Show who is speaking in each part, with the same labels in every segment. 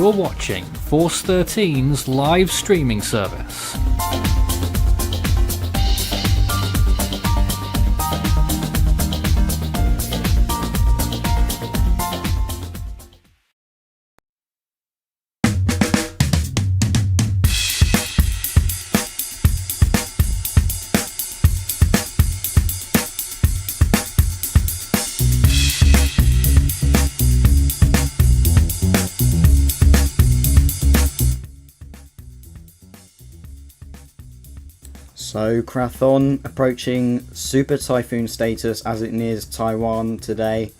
Speaker 1: You're watching Force 13's live streaming service.
Speaker 2: So, Krathon approaching super typhoon status as it nears Taiwan today.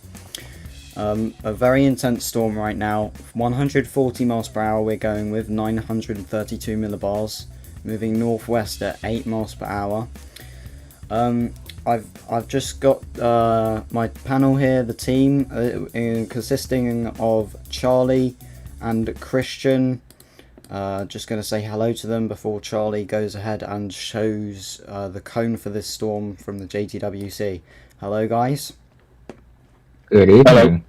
Speaker 2: A very intense storm right now. 140 miles per hour we're going with, 932 millibars, moving northwest at 8 miles per hour. I've just got my panel here, the team, consisting of Charlie and Christian. Just going to say hello to them before Charlie goes ahead and shows the cone for this storm from the JTWC. Hello, guys.
Speaker 3: Good evening.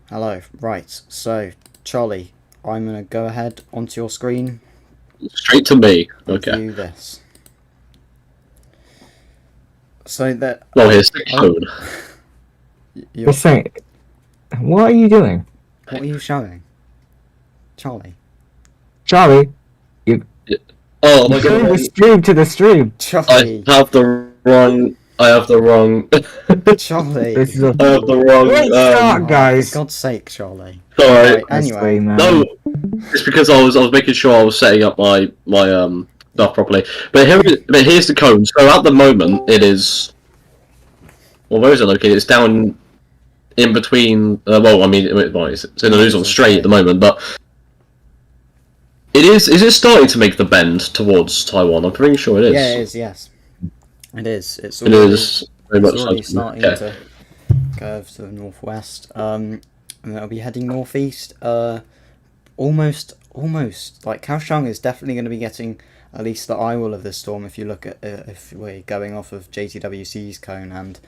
Speaker 2: Hello. Right, so Charlie, I'm going to go ahead onto your screen.
Speaker 4: Straight to me. Okay.
Speaker 2: View this. So that.
Speaker 4: Oh, here's the code.
Speaker 3: You're saying, what are you doing?
Speaker 2: What are you showing, Charlie?
Speaker 3: Charlie, you
Speaker 4: Oh my
Speaker 3: showing
Speaker 4: god!
Speaker 3: the stream to the stream.
Speaker 2: Charlie.
Speaker 4: I have the wrong.
Speaker 2: Charlie.
Speaker 3: This is a
Speaker 4: I have the wrong.
Speaker 3: great start, guys.
Speaker 2: For God's sake, Charlie.
Speaker 4: Sorry.
Speaker 2: Right, anyway.
Speaker 3: Man.
Speaker 4: No, it's because I was making sure I was setting up my stuff properly. But here's the code. So at the moment it is. Well, where is it located? It's down in between. Well, I mean, it's in the Luzon Strait at the moment, but. It is. Is it starting to make the bend towards Taiwan? I'm pretty sure it is.
Speaker 2: Yeah, it is. Yes, it is. It's
Speaker 4: very much
Speaker 2: already
Speaker 4: so.
Speaker 2: starting
Speaker 4: Okay.
Speaker 2: to curve to the northwest. And it'll be heading northeast. Almost. Like Kaohsiung is definitely going to be getting at least the eye wall of this storm. If you look at if we're going off of JTWC's cone and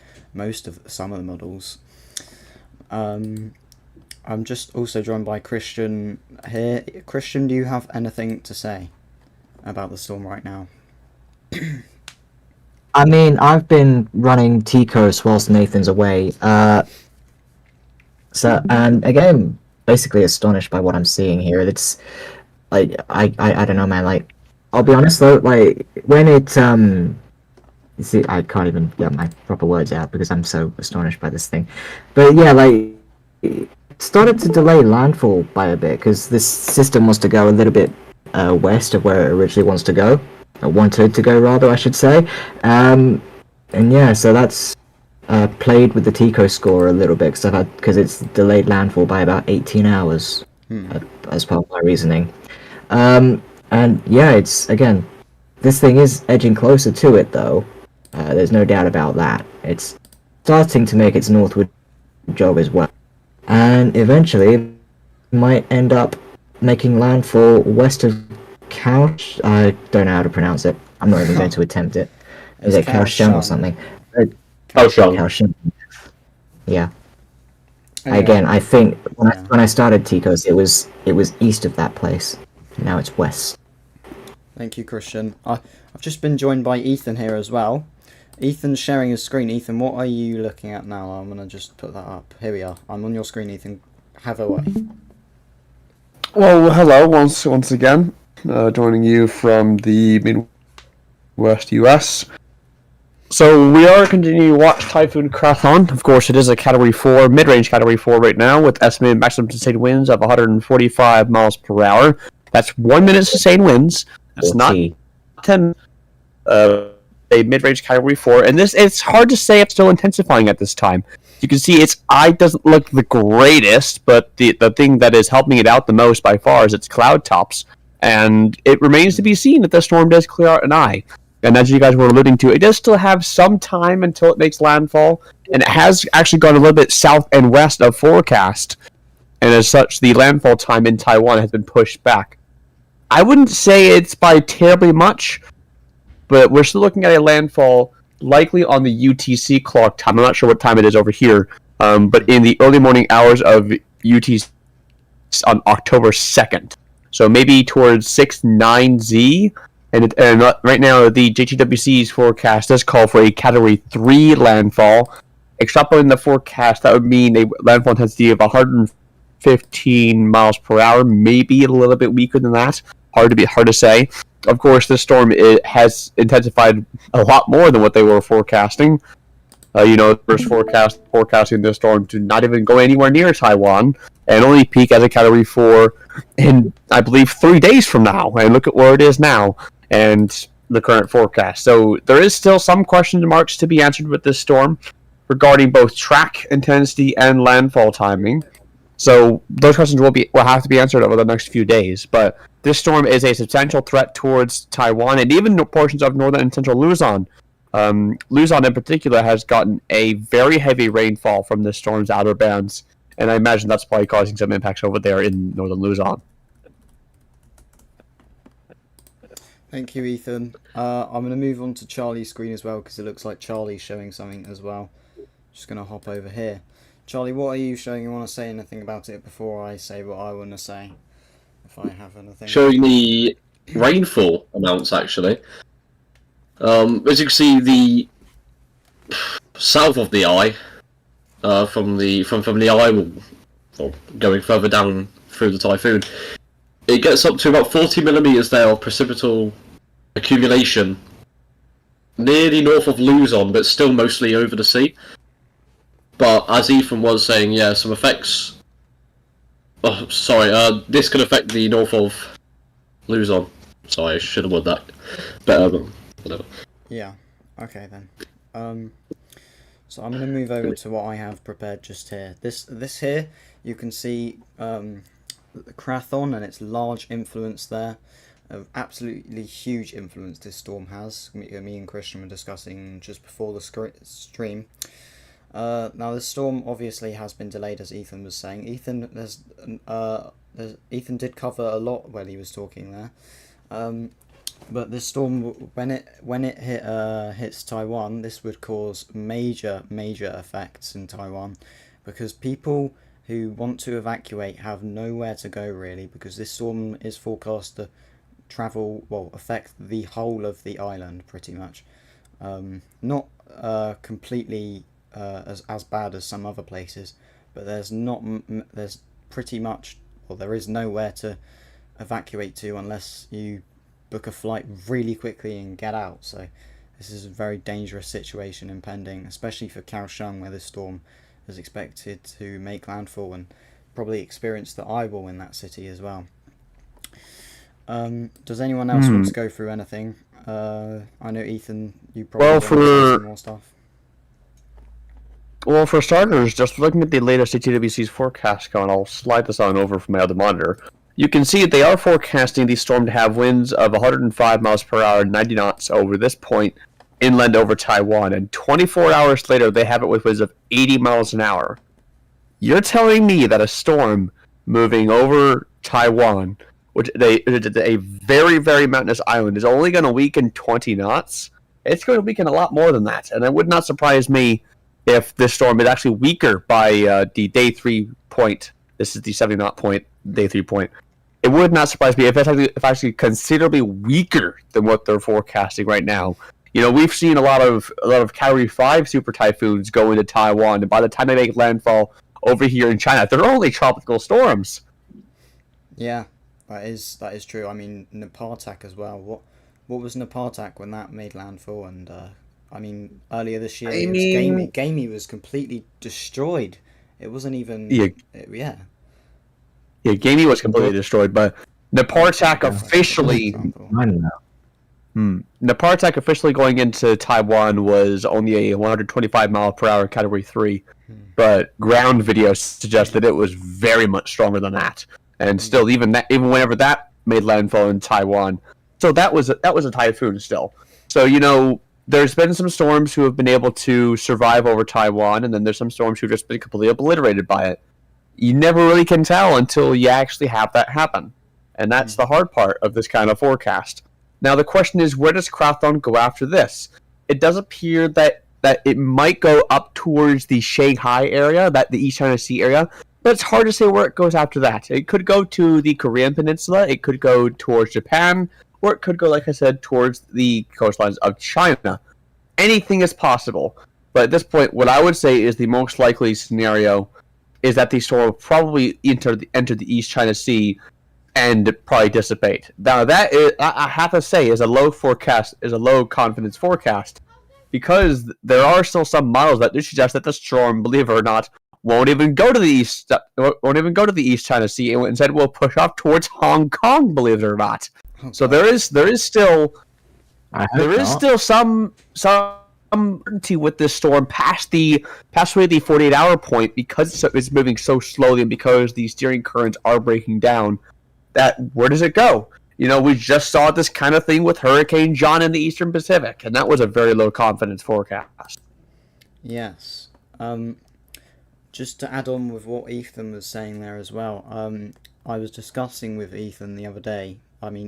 Speaker 2: some of the models. I'm just also joined by Christian here. Christian, do you have anything to say about the storm right now?
Speaker 3: I mean, I've been running T-Coast whilst Nathan's away. And again, basically astonished by what I'm seeing here. It's like I don't know, man. Like, I'll be honest though. Like when it see, I can't even get my proper words out because I'm so astonished by this thing. But yeah, like. It started to delay landfall by a bit because this system wants to go a little bit west of where it originally wants to go, or wanted to go rather, I should say. And yeah, so that's played with the TICO score a little bit because it's delayed landfall by about 18 hours as part of my reasoning. And yeah, it's again, this thing is edging closer to it though. There's no doubt about that. It's starting to make its northward jog as well. And eventually might end up making landfall west of Kaohsiung. I don't know how to pronounce it. I'm not even going to attempt it. Is it Kaohsiung or something? Kaohsiung. Yeah. Again, I think when I started Ticos, it was east of that place. Now it's west.
Speaker 2: Thank you, Christian. I've just been joined by Ethan here as well. Ethan's sharing his screen. Ethan, what are you looking at now? I'm going to just put that up. Here we are. I'm on your screen, Ethan. Have a way.
Speaker 5: Well, hello once again. Joining you from the Midwest US. So we are continuing to watch Typhoon Krathon. Of course, it is a Category 4, mid-range Category 4 right now, with estimated maximum sustained winds of 145 miles per hour. That's 1 minute sustained winds. That's not 10... a mid-range Category 4, and it's hard to say it's still intensifying at this time. You can see its eye doesn't look the greatest, but the thing that is helping it out the most by far is its cloud tops, and it remains to be seen if the storm does clear out an eye. And as you guys were alluding to, it does still have some time until it makes landfall, and it has actually gone a little bit south and west of forecast, and as such, the landfall time in Taiwan has been pushed back. I wouldn't say it's by terribly much, but we're still looking at a landfall likely on the UTC clock time. I'm not sure what time it is over here, but in the early morning hours of UTC on October 2nd. So maybe towards 6-9Z. And right now, the JTWC's forecast does call for a Category 3 landfall. Extrapolating the forecast, that would mean a landfall intensity of 115 miles per hour, maybe a little bit weaker than that. Hard to say. Of course, this storm has intensified a lot more than what they were forecasting. First forecasting this storm to not even go anywhere near Taiwan and only peak as a Category 4 in, I believe, 3 days from now. And look at where it is now and the current forecast. So there is still some question marks to be answered with this storm regarding both track intensity and landfall timing. So those questions will have to be answered over the next few days. But this storm is a substantial threat towards Taiwan and even portions of northern and central Luzon. Luzon in particular has gotten a very heavy rainfall from this storm's outer bands, and I imagine that's probably causing some impacts over there in northern Luzon.
Speaker 2: Thank you, Ethan. I'm going to move on to Charlie's screen as well because it looks like Charlie's showing something as well. Just going to hop over here. Charlie, what are you showing? You want to say anything about it before I say what I want to say? If I have anything.
Speaker 4: Showing the rainfall amounts, actually. As you can see, the south of the eye, from the eye, or going further down through the typhoon, it gets up to about 40 millimeters there of precipitable accumulation, nearly north of Luzon, but still mostly over the sea. But as Ethan was saying, yeah, some effects. Oh, sorry. This could affect the north of Luzon. Sorry, I should have worded that better, but whatever.
Speaker 2: Yeah. Okay then. So I'm going to move over to what I have prepared just here. This here, you can see the Krathon and its large influence there. Absolutely huge influence this storm has. Me and Christian were discussing just before the stream. Now the storm obviously has been delayed, as Ethan was saying. Ethan did cover a lot while he was talking there. But this storm, when it hits Taiwan, this would cause major effects in Taiwan, because people who want to evacuate have nowhere to go really, because this storm is forecast to affect the whole of the island pretty much. Not completely as bad as some other places, but there is nowhere to evacuate to unless you book a flight really quickly and get out. So this is a very dangerous situation impending, especially for Kaohsiung, where this storm is expected to make landfall and probably experience the eyeball in that city as well. Does anyone else want to go through anything? I know Ethan, you probably want to say some more stuff.
Speaker 5: Well, for starters, just looking at the latest JTWC's forecast count, I'll slide this on over from my other monitor. You can see that they are forecasting the storm to have winds of 105 miles per hour, 90 knots over this point, inland over Taiwan, and 24 hours later they have it with winds of 80 miles an hour. You're telling me that a storm moving over Taiwan, which is a very, very mountainous island, is only going to weaken 20 knots? It's going to weaken a lot more than that, and it would not surprise me if this storm is actually weaker by the day 3 point. This is the 70 knot point, day 3 point. It would not surprise me if it's actually considerably weaker than what they're forecasting right now. You know, we've seen a lot of Category 5 super typhoons go into Taiwan, and by the time they make landfall over here in China, they're only tropical storms.
Speaker 2: Yeah, that is true. I mean, Napartak as well. What was Napartak when that made landfall? And I mean, earlier this year, Gamey was completely destroyed. It wasn't even. Yeah.
Speaker 5: Yeah, Gamey was completely destroyed, but Napartak officially. Napartak officially going into Taiwan was only a 125 mile per hour Category 3, but ground video suggests that it was very much stronger than that. And still, even whenever that made landfall in Taiwan, so that was a typhoon still. So you know, there's been some storms who have been able to survive over Taiwan, and then there's some storms who've just been completely obliterated by it. You never really can tell until you actually have that happen. And that's the hard part of this kind of forecast. Now the question is, where does Krathon go after this? It does appear that it might go up towards the Shanghai area, the East China Sea area, but it's hard to say where it goes after that. It could go to the Korean Peninsula, it could go towards Japan, or it could go, like I said, towards the coastlines of China. Anything is possible. But at this point, what I would say is the most likely scenario is that the storm will probably enter the East China Sea and probably dissipate. Now that is, I have to say, is a low confidence forecast, because there are still some models that do suggest that the storm, believe it or not, won't even go to the East China Sea, and instead will push off towards Hong Kong, believe it or not. So there is still some uncertainty with this storm past the 48-hour point, because it's moving so slowly and because the steering currents are breaking down. That where does it go? We just saw this kind of thing with Hurricane John in the Eastern Pacific, and that was a very low confidence forecast.
Speaker 2: Yes. Just to add on with what Ethan was saying there as well, I was discussing with Ethan the other day,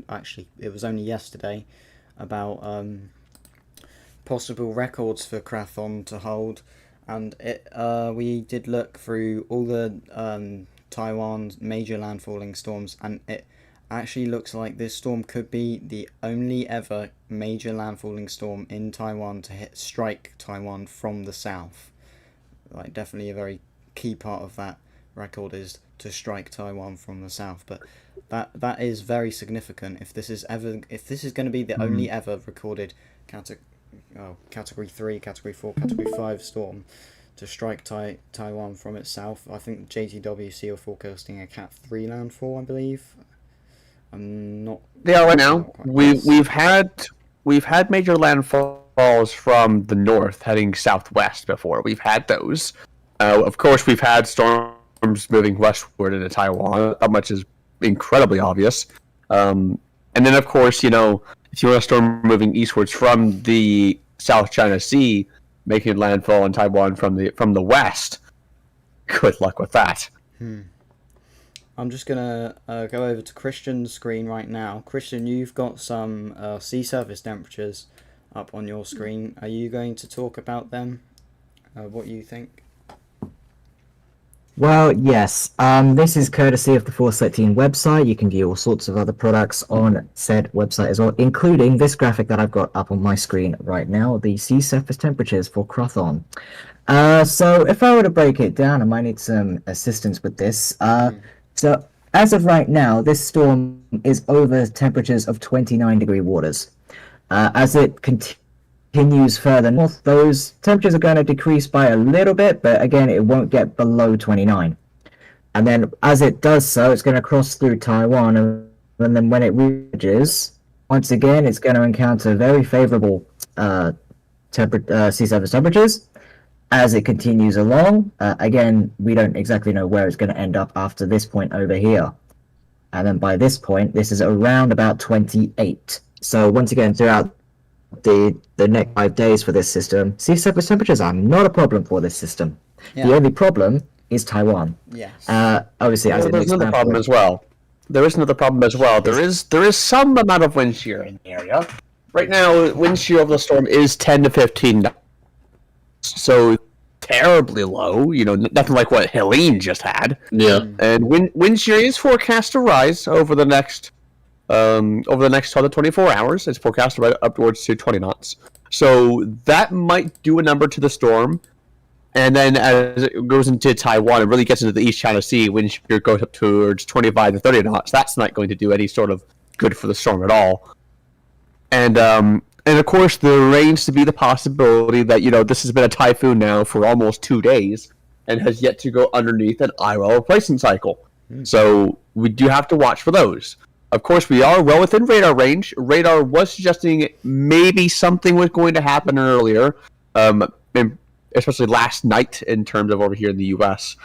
Speaker 2: actually it was only yesterday, about possible records for Krathon to hold, and we did look through all the Taiwan's major landfalling storms, and it actually looks like this storm could be the only ever major landfalling storm in Taiwan to strike Taiwan from the south. Like, definitely a very key part of that record is to strike Taiwan from the south, but that is very significant. If this is going to be the only ever recorded category 3, category 4, category 5 storm to strike Taiwan from its south, I think JTWC are forecasting a Cat 3 landfall, I believe. I'm not.
Speaker 5: They are right now. We've had major landfalls from the north heading southwest before. We've had those. Of course, we've had storms moving westward into Taiwan. That much is incredibly obvious. And then, of course, if you want a storm moving eastwards from the South China Sea, making landfall in Taiwan from the west, good luck with that.
Speaker 2: I'm just gonna go over to Christian's screen right now. Christian, you've got some sea surface temperatures up on your screen. Are you going to talk about them? What you think?
Speaker 3: Well, yes. This is courtesy of the 413 website. You can view all sorts of other products on said website as well, including this graphic that I've got up on my screen right now, the sea surface temperatures for Krathon. So if I were to break it down, I might need some assistance with this. So as of right now, this storm is over temperatures of 29-degree waters. As it continues further north, those temperatures are going to decrease by a little bit, but again, it won't get below 29. And then as it does so, it's going to cross through Taiwan, and then when it reaches, once again, it's going to encounter very favorable sea surface temperatures. As it continues along, again, we don't exactly know where it's going to end up after this point over here. And then by this point, this is around about 28. So once again, throughout the next 5 days for this system, sea surface temperatures are not a problem for this system. Yeah. The only problem is Taiwan.
Speaker 2: Yes.
Speaker 3: Obviously, as
Speaker 5: there's another problem as well. There is another problem as well. There is some amount of wind shear in the area. Right now, wind shear of the storm is 10 to 15 knots. So terribly low, nothing like what Helene just had.
Speaker 4: Yeah.
Speaker 5: And wind shear is forecast to rise over the next 12 to 24 hours. It's forecast to rise upwards to 20 knots. So that might do a number to the storm. And then as it goes into Taiwan and really gets into the East China Sea, wind shear goes up towards 25 to 30 knots. That's not going to do any sort of good for the storm at all. And of course, there remains to be the possibility that, this has been a typhoon now for almost 2 days and has yet to go underneath an IRL replacement cycle. So we do have to watch for those. Of course, we are well within radar range. Radar was suggesting maybe something was going to happen earlier, especially last night in terms of over here in the U.S.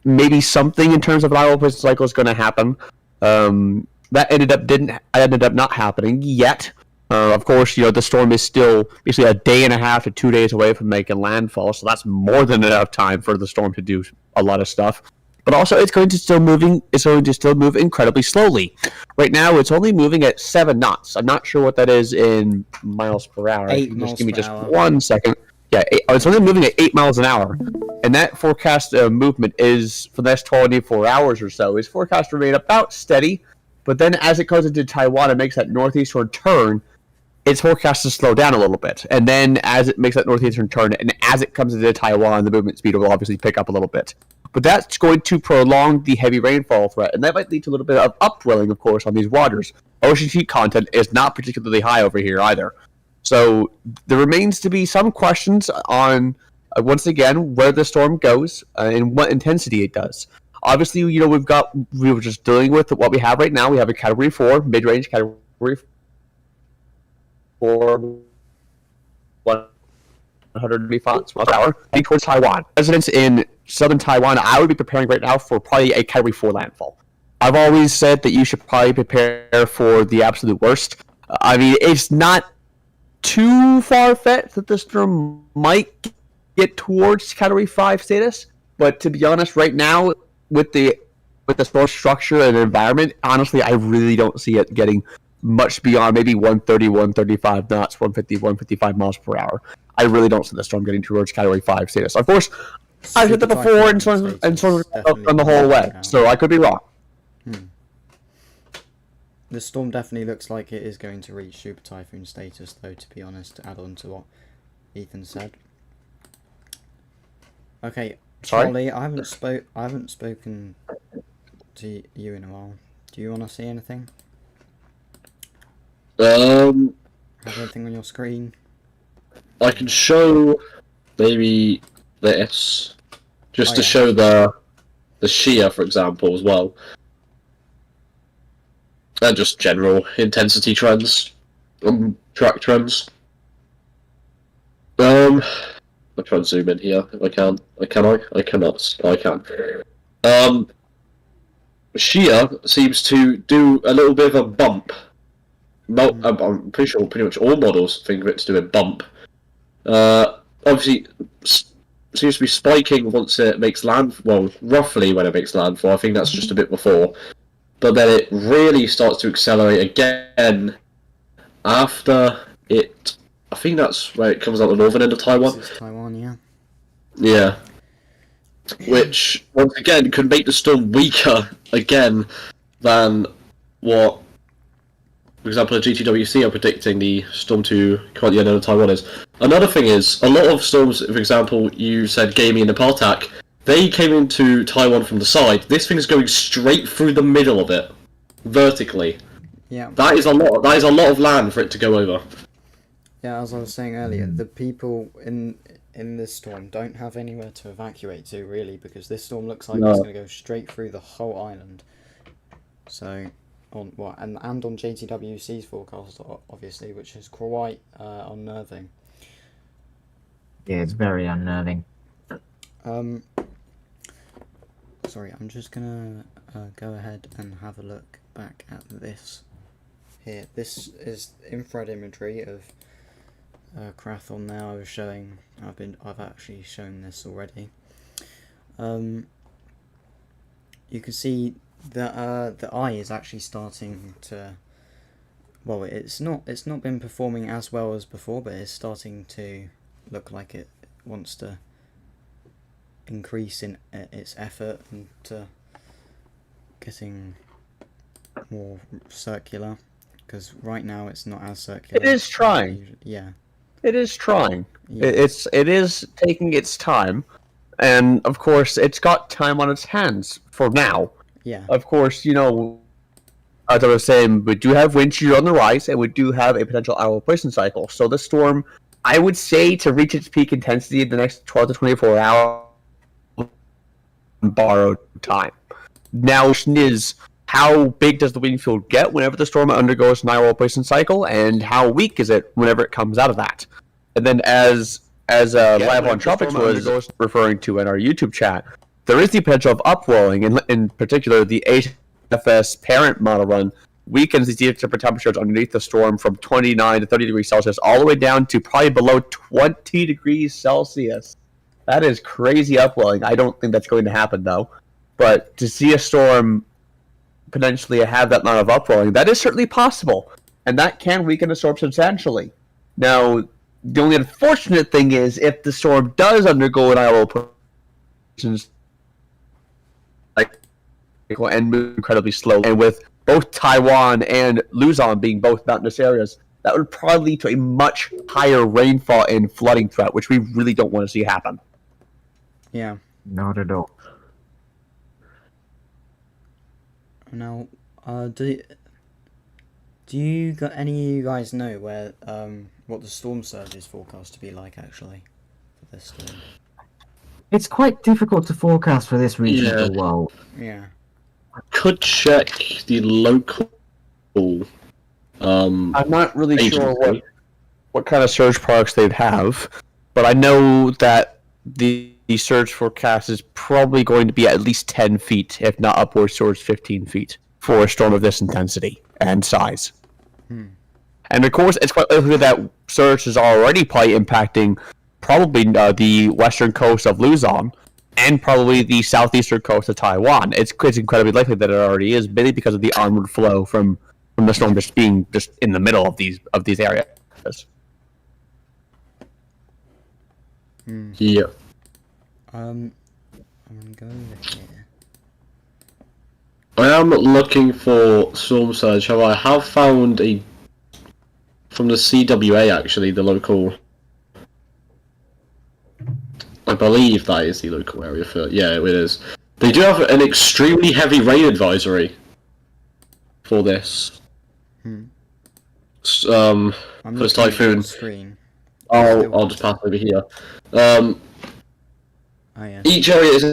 Speaker 5: Maybe something in terms of an IRL replacement cycle is going to happen. That ended up not happening yet. Of course, the storm is still basically a day and a half to 2 days away from making landfall, so that's more than enough time for the storm to do a lot of stuff. But also, it's going to still move incredibly slowly. Right now, it's only moving at 7 knots. I'm not sure what that is in miles per hour.
Speaker 2: 8 miles
Speaker 5: Just give me
Speaker 2: per
Speaker 5: just
Speaker 2: hour.
Speaker 5: 1 second. it's only moving at 8 miles an hour, and that forecast movement is for the next 24 hours or so is forecast to remain about steady. But then, as it goes into Taiwan and makes that northeastern turn, it's forecast to slow down a little bit. And then, as it makes that northeastern turn, and as it comes into Taiwan, the movement speed will obviously pick up a little bit. But that's going to prolong the heavy rainfall threat, and that might lead to a little bit of upwelling, of course, on these waters. Ocean heat content is not particularly high over here either. So there remains to be some questions on, once again, where the storm goes and what intensity it does. Obviously, we were just dealing with what we have right now. We have a Category 4, mid-range Category 4, 135 miles per hour, heading towards Taiwan. Residents in southern Taiwan, I would be preparing right now for probably a Category 4 landfall. I've always said that you should probably prepare for the absolute worst. I mean, it's not too far-fetched that the storm might get towards Category 5 status, but to be honest, right now, with the storm structure and environment, honestly, I really don't see it getting much beyond maybe 130, 135 knots, 150, 155 miles per hour. I really don't see the storm getting towards Category 5 status. Of course, I've said that before, and so on the whole way, so I could be wrong.
Speaker 2: The storm definitely looks like it is going to reach super typhoon status, though, to be honest, to add on to what Ethan said. Okay, Charlie, I haven't spoken to you in a while. Do you want to see anything? Have anything on your screen?
Speaker 4: I can show maybe this, just to show the shear, for example, as well. And just general intensity trends, track trends. I'll try and zoom in here if I can. I cannot. I can. Shear seems to do a little bit of a bump. I'm pretty sure pretty much all models think of it to do a bump. Obviously, seems to be spiking once it makes landfall. Well, roughly when it makes landfall. I think that's just a bit before. But then it really starts to accelerate again after it. I think that's where it comes out the northern end of Taiwan.
Speaker 2: This is Taiwan, yeah.
Speaker 4: Yeah. Which, once again, could make the storm weaker again than what, for example, the GTWC are predicting the storm to come at the end of Taiwan is. Another thing is, a lot of storms, for example, you said Gamey and Nepaltak, they came into Taiwan from the side. This thing is going straight through the middle of it, vertically.
Speaker 2: Yeah.
Speaker 4: That is a lot. That is a lot of land for it to go over.
Speaker 2: Yeah, as I was saying earlier, the people in this storm don't have anywhere to evacuate to, really, because this storm looks like it's going to go straight through the whole island. So, and on JTWC's forecast, obviously, which is quite unnerving.
Speaker 3: Yeah, it's very unnerving.
Speaker 2: Sorry, I'm just gonna go ahead and have a look back at this here. This is infrared imagery of Krathon. Now I was showing. I've actually shown this already. You can see that the eye is actually starting to. Well, it's not been performing as well as before, but it's starting to look like it wants to increase in its effort and getting more circular, because right now it's not as circular.
Speaker 5: It is trying.
Speaker 2: Yeah.
Speaker 5: It is trying.
Speaker 2: Yeah.
Speaker 5: It is taking its time, and of course it's got time on its hands for now.
Speaker 2: Yeah.
Speaker 5: Of course, as I was saying, we do have wind shear on the rise, and we do have a potential hour replacement cycle. So the storm, I would say, to reach its peak intensity in the next 12 to 24 hours, borrowed time. Now, the question is, how big does the wind field get whenever the storm undergoes an hour replacement cycle, and how weak is it whenever it comes out of that? And then, as Live on Tropics was referring to in our YouTube chat, there is the potential of upwelling, and in particular, the HFS parent model run weakens the temperatures underneath the storm from 29 to 30 degrees Celsius all the way down to probably below 20 degrees Celsius. That is crazy upwelling. I don't think that's going to happen, though. But to see a storm potentially have that amount of upwelling, that is certainly possible. And that can weaken a storm substantially. Now, The only unfortunate thing is if the storm does undergo an IRL positions and move incredibly slow, and with both Taiwan and Luzon being both mountainous areas, that would probably lead to a much higher rainfall and flooding threat, which we really don't want to see happen.
Speaker 2: Yeah.
Speaker 3: Not at all.
Speaker 2: Now, do you got any of you guys know where what the storm surge is forecast to be like actually for this storm?
Speaker 3: It's quite difficult to forecast for this region of the world.
Speaker 2: Yeah.
Speaker 4: I could check the local.
Speaker 5: I'm not really
Speaker 4: agency.
Speaker 5: sure what kind of surge products they'd have, but I know that the surge forecast is probably going to be at least 10 feet, if not upwards towards 15 feet, for a storm of this intensity and size. And of course, it's quite likely that surge is already probably impacting probably the western coast of Luzon and probably the southeastern coast of Taiwan. It's incredibly likely that it already is, mainly because of the onward flow from the storm just being just in the middle of these areas.
Speaker 4: Yeah.
Speaker 2: I'm gonna go over here.
Speaker 4: I am looking for storm surge. However, I have found from the CWA actually, the local. I believe that is the local area for. Yeah, it is. They do have an extremely heavy rain advisory for this.
Speaker 2: I'm
Speaker 4: For this
Speaker 2: looking at
Speaker 4: typhoon.
Speaker 2: your screen.
Speaker 4: I'll just pass over here.
Speaker 2: Oh yeah.
Speaker 4: Each area is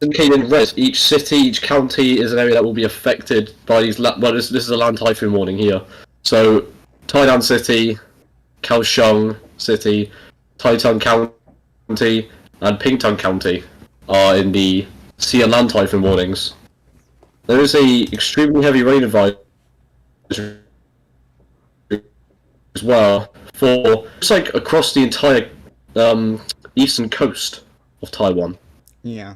Speaker 4: indicated in red. Each city, each county is an area that will be affected by these. Well, this is a land typhoon warning here. So, Tainan City, Kaohsiung City, Taitung County, and Pingtung County are in the sea and land typhoon warnings. There is a extremely heavy rain advisory as well for it's like across the entire eastern coast of Taiwan.
Speaker 2: Yeah.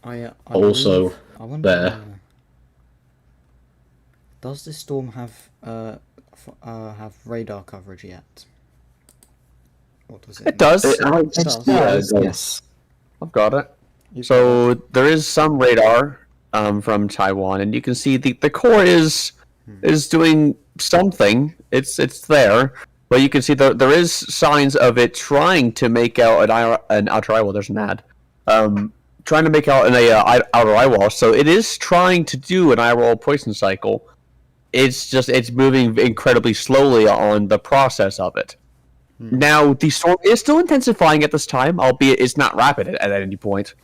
Speaker 2: I
Speaker 4: Also
Speaker 2: believe, I wonder,
Speaker 4: there.
Speaker 2: Does this storm have radar coverage yet? Or does it?
Speaker 5: It does.
Speaker 4: It
Speaker 2: does.
Speaker 3: Yes.
Speaker 5: I've got it.
Speaker 2: You've
Speaker 5: So there is some radar from Taiwan, and you can see the core is doing something. It's there, but you can see there is signs of it trying to make out an outer eye wall. There's an ad. Trying to make out an outer eye wall. So it is trying to do an eye wall poison cycle. It's moving incredibly slowly on the process of it. Now the storm is still intensifying at this time, albeit it's not rapid at any point.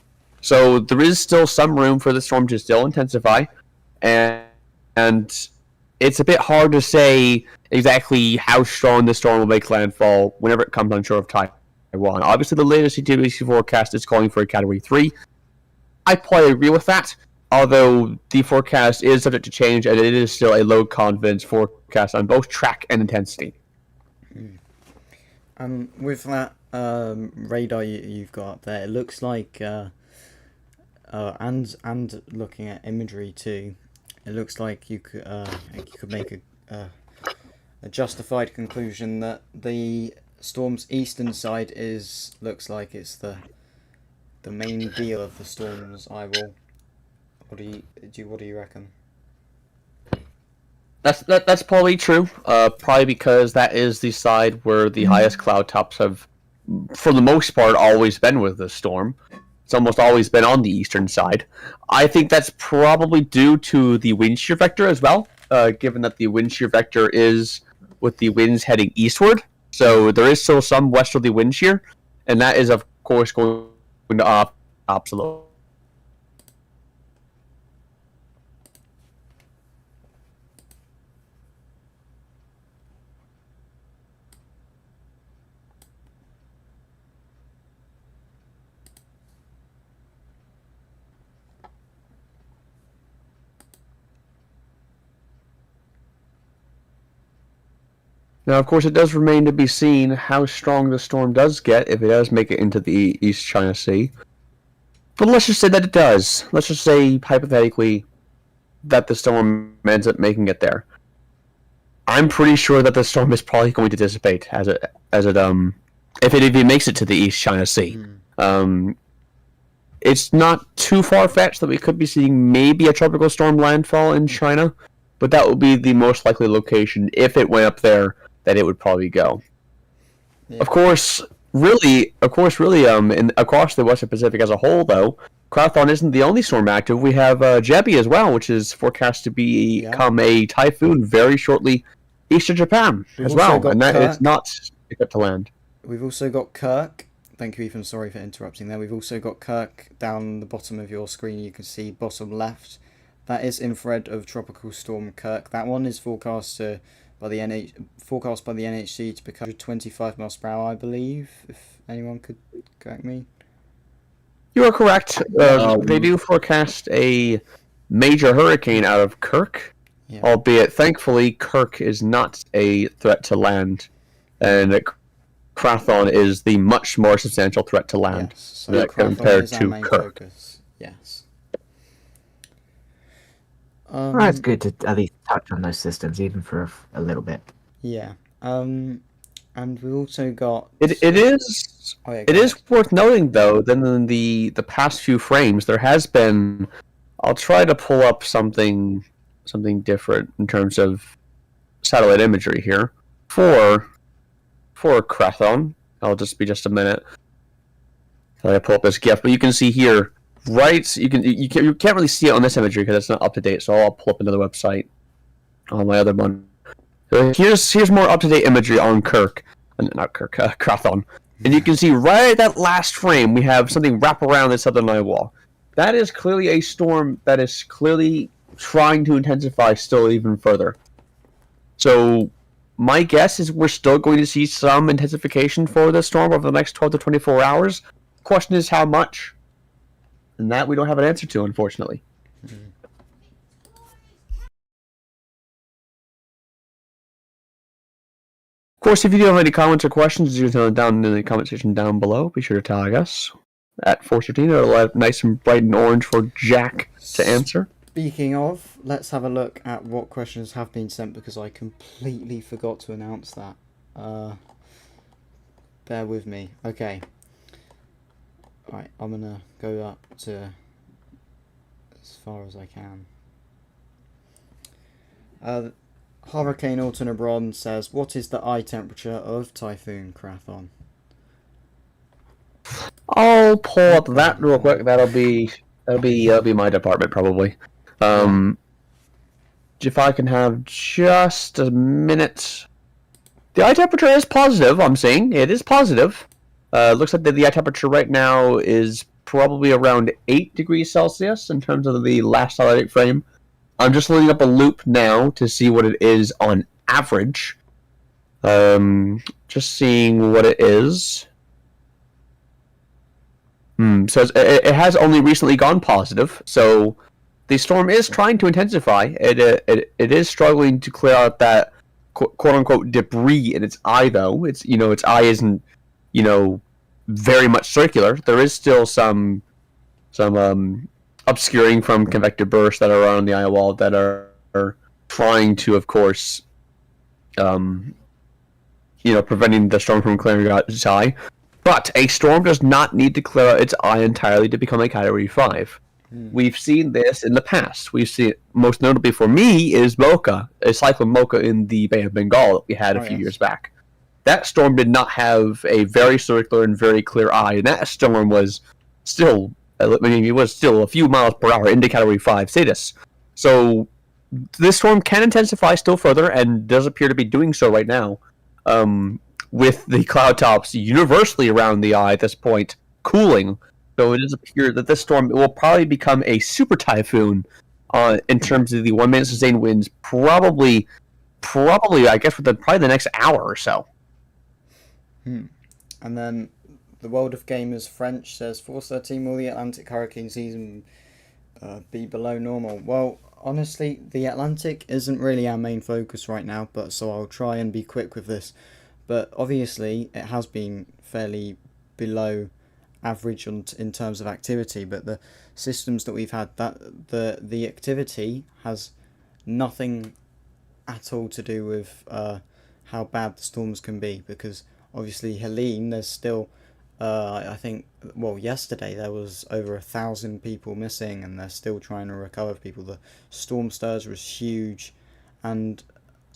Speaker 5: So there is still some room for the storm to still intensify, and it's a bit hard to say exactly how strong the storm will make landfall whenever it comes on shore of Taiwan. Obviously, the latest CTBC forecast is calling for a Category 3. I probably agree with that, although the forecast is subject to change, and it is still a low confidence forecast on both track and intensity.
Speaker 2: With that radar you've got up there, it looks like and looking at imagery too, it looks like you could make a justified conclusion that the storm's eastern side looks like it's the main deal of the storm's eye wall. What do you reckon?
Speaker 5: That's probably true. Probably because that is the side where the highest cloud tops have, for the most part, always been with the storm. It's almost always been on the eastern side. I think that's probably due to the wind shear vector as well, given that the wind shear vector is with the winds heading eastward. So there is still some westerly wind shear, and that is, of course, going to absolutely. Now, of course, it does remain to be seen how strong the storm does get if it does make it into the East China Sea. But let's just say that it does. Let's just say, hypothetically, that the storm ends up making it there. I'm pretty sure that the storm is probably going to dissipate as it if it even makes it to the East China Sea. It's not too far-fetched that we could be seeing maybe a tropical storm landfall in China, but that would be the most likely location if it went up there that it would probably go.
Speaker 2: Yeah.
Speaker 5: Of course, really, across the Western Pacific as a whole, though, Krathon isn't the only storm active. We have Jebi as well, which is forecast to become a typhoon very shortly east of Japan
Speaker 2: We've
Speaker 5: as
Speaker 2: also
Speaker 5: well,
Speaker 2: got
Speaker 5: and that
Speaker 2: Kirk.
Speaker 5: it's not yet to land.
Speaker 2: We've also got Kirk. Thank you, Ethan. Sorry for interrupting there. We've also got Kirk down the bottom of your screen. You can see bottom left. That is infrared of Tropical Storm Kirk. That one is forecast by the NHC to become 125 miles per hour, I believe. If anyone could correct me.
Speaker 5: You are correct. They do forecast a major hurricane out of Kirk, albeit thankfully Kirk is not a threat to land, and Krathon is the much more substantial threat to land compared to Kirk.
Speaker 2: Focus. Yes.
Speaker 3: It's good to at least touch on those systems, even for a little bit.
Speaker 2: Yeah. And we also got.
Speaker 5: It is.
Speaker 2: Oh, yeah,
Speaker 5: it is worth noting, though, that in the past few frames, there has been. I'll try to pull up something different in terms of satellite imagery here for Krathon. I'll just be just a minute. I pull up this GIF, but you can see here, right? You can't really see it on this imagery because it's not up to date. So I'll pull up another website on my other one. So here's more up to date imagery on Krathon, and you can see right at that last frame we have something wrap around the southern eye wall. That is clearly a storm that is clearly trying to intensify still even further. So my guess is we're still going to see some intensification for this storm over the next 12 to 24 hours. Question is how much, and that we don't have an answer to, unfortunately. Of course, if you do have any comments or questions, you can throw them down in the comment section down below. Be sure to tag us at 4:15. It'll have nice and bright and orange for Jack to answer.
Speaker 2: Speaking of, let's have a look at what questions have been sent because I completely forgot to announce that. Bear with me. Okay. Alright, I'm gonna go up to as far as I can. Hurricane Autonabron says, what is the eye temperature of Typhoon Krathon?
Speaker 5: I'll pull up that real quick. That'll be my department probably. If I can have just a minute. The eye temperature is positive, I'm seeing. It is positive. Looks like the eye temperature right now is probably around 8 degrees Celsius in terms of the last satellite frame. I'm just loading up a loop now to see what it is on average. Just seeing what it is. So it has only recently gone positive, so the storm is trying to intensify. It is struggling to clear out that quote unquote debris in its eye, though. Its eye isn't very much circular. There is still some obscuring from convective bursts that are around the eye wall that are trying to, of course, preventing the storm from clearing out its eye. But a storm does not need to clear out its eye entirely to become a Category 5. We've seen this in the past. We've seen it, most notably for me, is Mocha, a Cyclone Mocha in the Bay of Bengal that we had a few years back. That storm did not have a very circular and very clear eye, and that storm was still, it was still a few miles per hour into Category 5 status. So this storm can intensify still further, and does appear to be doing so right now. With the cloud tops universally around the eye at this point cooling, so it does appear that this storm will probably become a super typhoon in terms of the 1 minute sustained winds, probably I guess within probably the next hour or so.
Speaker 2: And then the World of Gamers French says, Force 13, will the Atlantic hurricane season be below normal? Well, honestly, the Atlantic isn't really our main focus right now, but so I'll try and be quick with this. But obviously, it has been fairly below average in terms of activity. But the systems that we've had, that the activity has nothing at all to do with how bad the storms can be, because obviously Helene, there's still I think, well, yesterday there was over 1,000 people missing, and they're still trying to recover people. The storm surge was huge, and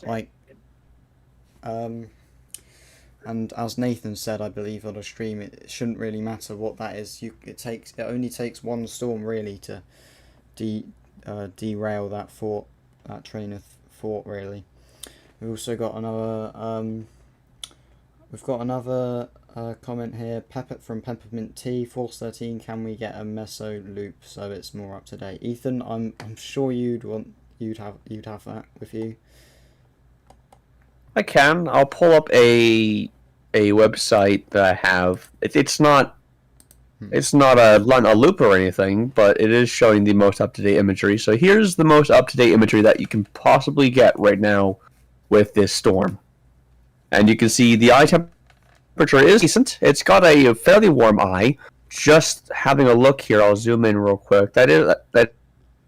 Speaker 2: like and as Nathan said, I believe on a stream, it shouldn't really matter what that is. It only takes one storm really to derail that train of thought really. We've also got another comment here. From Peppermint Tea, Force 13. Can we get a meso loop so it's more up to date? Ethan, I'm sure you'd have that with you.
Speaker 5: I can. I'll pull up a website that I have. It's not a loop or anything, but it is showing the most up-to-date imagery. So here's the most up-to-date imagery that you can possibly get right now with this storm. And you can see the eye temperature is decent. It's got a fairly warm eye. Just having a look here, I'll zoom in real quick. That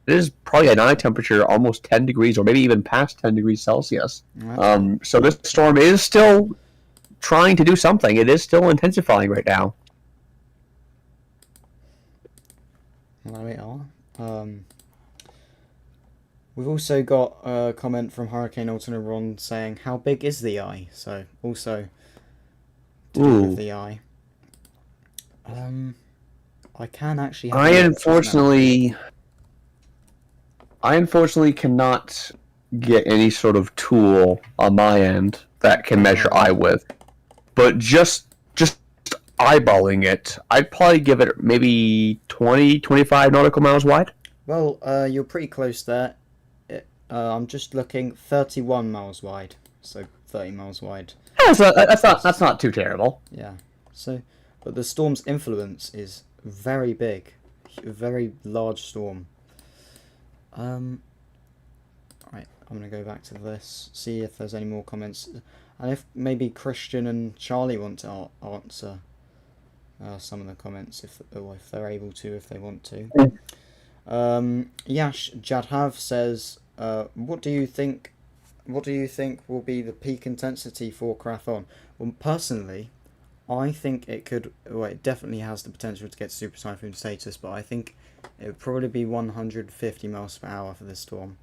Speaker 5: is probably an eye temperature almost 10 degrees, or maybe even past 10 degrees Celsius. So this storm is still trying to do something. It is still intensifying right now.
Speaker 2: There we are. We've also got a comment from Hurricane Alternate Ron saying, how big is the eye? So, also to do with the eye. I can actually...
Speaker 5: I unfortunately cannot get any sort of tool on my end that can measure eye width. But just eyeballing it, I'd probably give it maybe 20-25 nautical miles wide.
Speaker 2: Well, you're pretty close there. I'm just looking, 31 miles wide, so 30 miles wide.
Speaker 5: Yeah, that's not too terrible.
Speaker 2: Yeah. So, but the storm's influence is very big, a very large storm. Right, I'm gonna go back to this, see if there's any more comments, and if maybe Christian and Charlie want to answer some of the comments if they're able to, if they want to. Yash Jadhav says, what do you think will be the peak intensity for Krathon? Well, personally, I think it could. Well, it definitely has the potential to get super typhoon status, but I think it would probably be 150 miles per hour for this storm.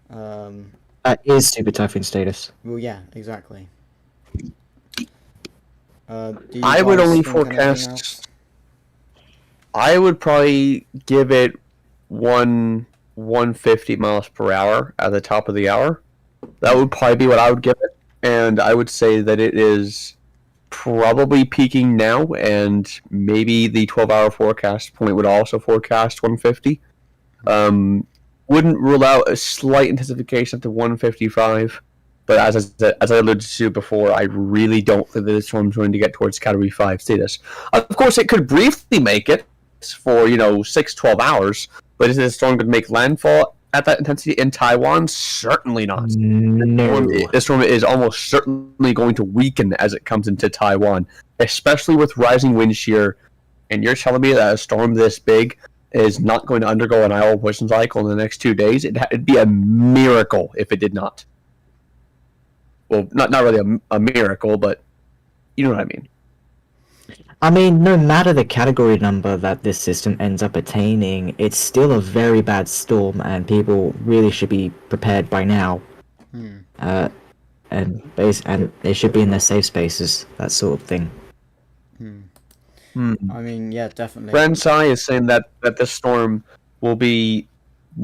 Speaker 3: That is super typhoon status.
Speaker 2: Well, yeah, exactly.
Speaker 5: I would only forecast. I would probably give it 150 miles per hour at the top of the hour. That would probably be what I would give it, and I would say that it is probably peaking now, and maybe the 12-hour forecast point would also forecast 150. Wouldn't rule out a slight intensification up to 155, but as I alluded to before, I really don't think that this storm's going to get towards Category 5 status. Of course, it could briefly make it for 6-12 hours, but is this storm going to make landfall at that intensity in Taiwan? Certainly not.
Speaker 3: No.
Speaker 5: This storm is almost certainly going to weaken as it comes into Taiwan, especially with rising wind shear. And you're telling me that a storm this big is not going to undergo an idle motion cycle in the next 2 days? It'd be a miracle if it did not. Well, not really a miracle, but you know what I mean.
Speaker 3: I mean, no matter the category number that this system ends up attaining, it's still a very bad storm, and people really should be prepared by now. And they should be in their safe spaces, that sort of thing.
Speaker 2: I mean, yeah, definitely.
Speaker 5: Ransai is saying that this storm will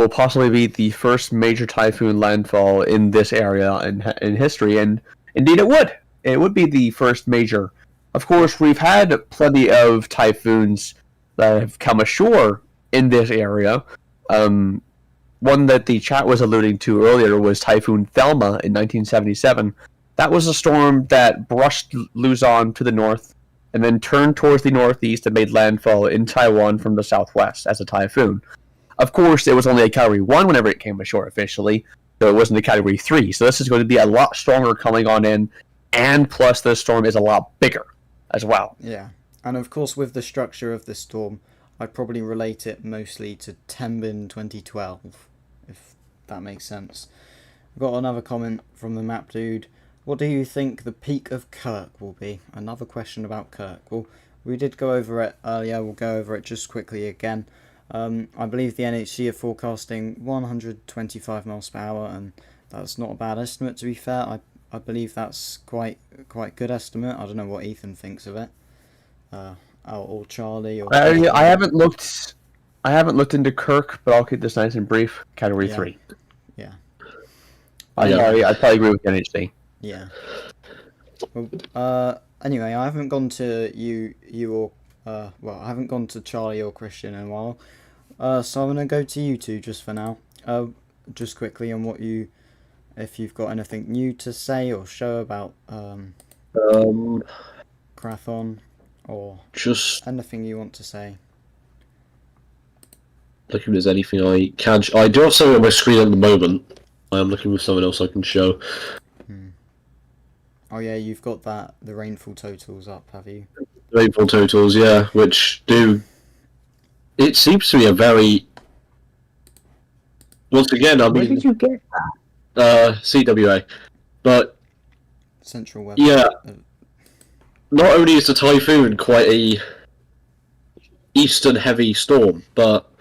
Speaker 5: possibly be the first major typhoon landfall in this area in history, and indeed it would. It would be the first major. Of course, we've had plenty of typhoons that have come ashore in this area. One that the chat was alluding to earlier was Typhoon Thelma in 1977. That was a storm that brushed Luzon to the north and then turned towards the northeast and made landfall in Taiwan from the southwest as a typhoon. Of course, it was only a Category 1 whenever it came ashore officially, so it wasn't a Category 3. So this is going to be a lot stronger coming on in, and plus this storm is a lot bigger as well.
Speaker 2: Yeah, and of course with the structure of the storm, I'd probably relate it mostly to Tenbin 2012, if that makes sense. We've got another comment from the map dude. What do you think the peak of Kirk will be? Another question about Kirk. Well, we did go over it earlier. We'll go over it just quickly again. I believe the NHC are forecasting 125 miles per hour, and that's not a bad estimate, to be fair. I believe that's quite good estimate. I don't know what Ethan thinks of it. Or Charlie. Or
Speaker 5: I haven't looked into Kirk, but I'll keep this nice and brief. Category 3.
Speaker 2: Yeah.
Speaker 5: I probably agree with NHC.
Speaker 2: Yeah. Well, anyway, I haven't gone to you or I haven't gone to Charlie or Christian in a while. So I'm gonna go to you two just for now. Just quickly on if you've got anything new to say or show about Krathon, or
Speaker 4: just
Speaker 2: anything you want to say.
Speaker 4: looking if there's anything I can. I do have something on my screen at the moment. I am looking for something else I can show.
Speaker 2: Oh yeah, you've got the rainfall totals up, have you?
Speaker 4: Rainfall totals, yeah, which do. It seems to be a very. Once again, I
Speaker 3: Where
Speaker 4: mean,
Speaker 3: did you get that?
Speaker 4: CWA, but
Speaker 2: Central weather.
Speaker 4: yeah, not only is the typhoon quite a eastern heavy storm, but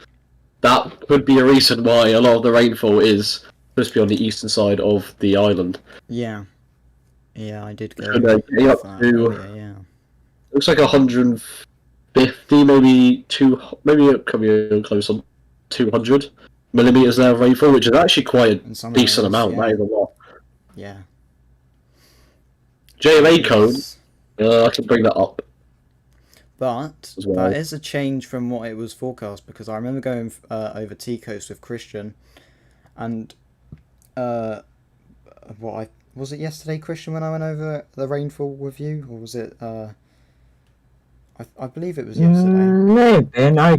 Speaker 4: that could be a reason why a lot of the rainfall is supposed to be on the eastern side of the island.
Speaker 2: Yeah, I did go.
Speaker 4: And, getting up
Speaker 2: that
Speaker 4: to
Speaker 2: earlier,
Speaker 4: looks like 150, maybe it could be close on 200 millimeters there of rainfall, which is actually quite a decent amount.
Speaker 2: Yeah.
Speaker 4: That is a lot.
Speaker 2: Yeah.
Speaker 4: JMA code, I can bring that up.
Speaker 2: But
Speaker 4: as well.
Speaker 2: that is a change from what it was forecast, because I remember going over T-Coast with Christian, and was it yesterday, Christian, when I went over the rainfall with you, or was it? I believe it was yesterday.
Speaker 3: Maybe, and I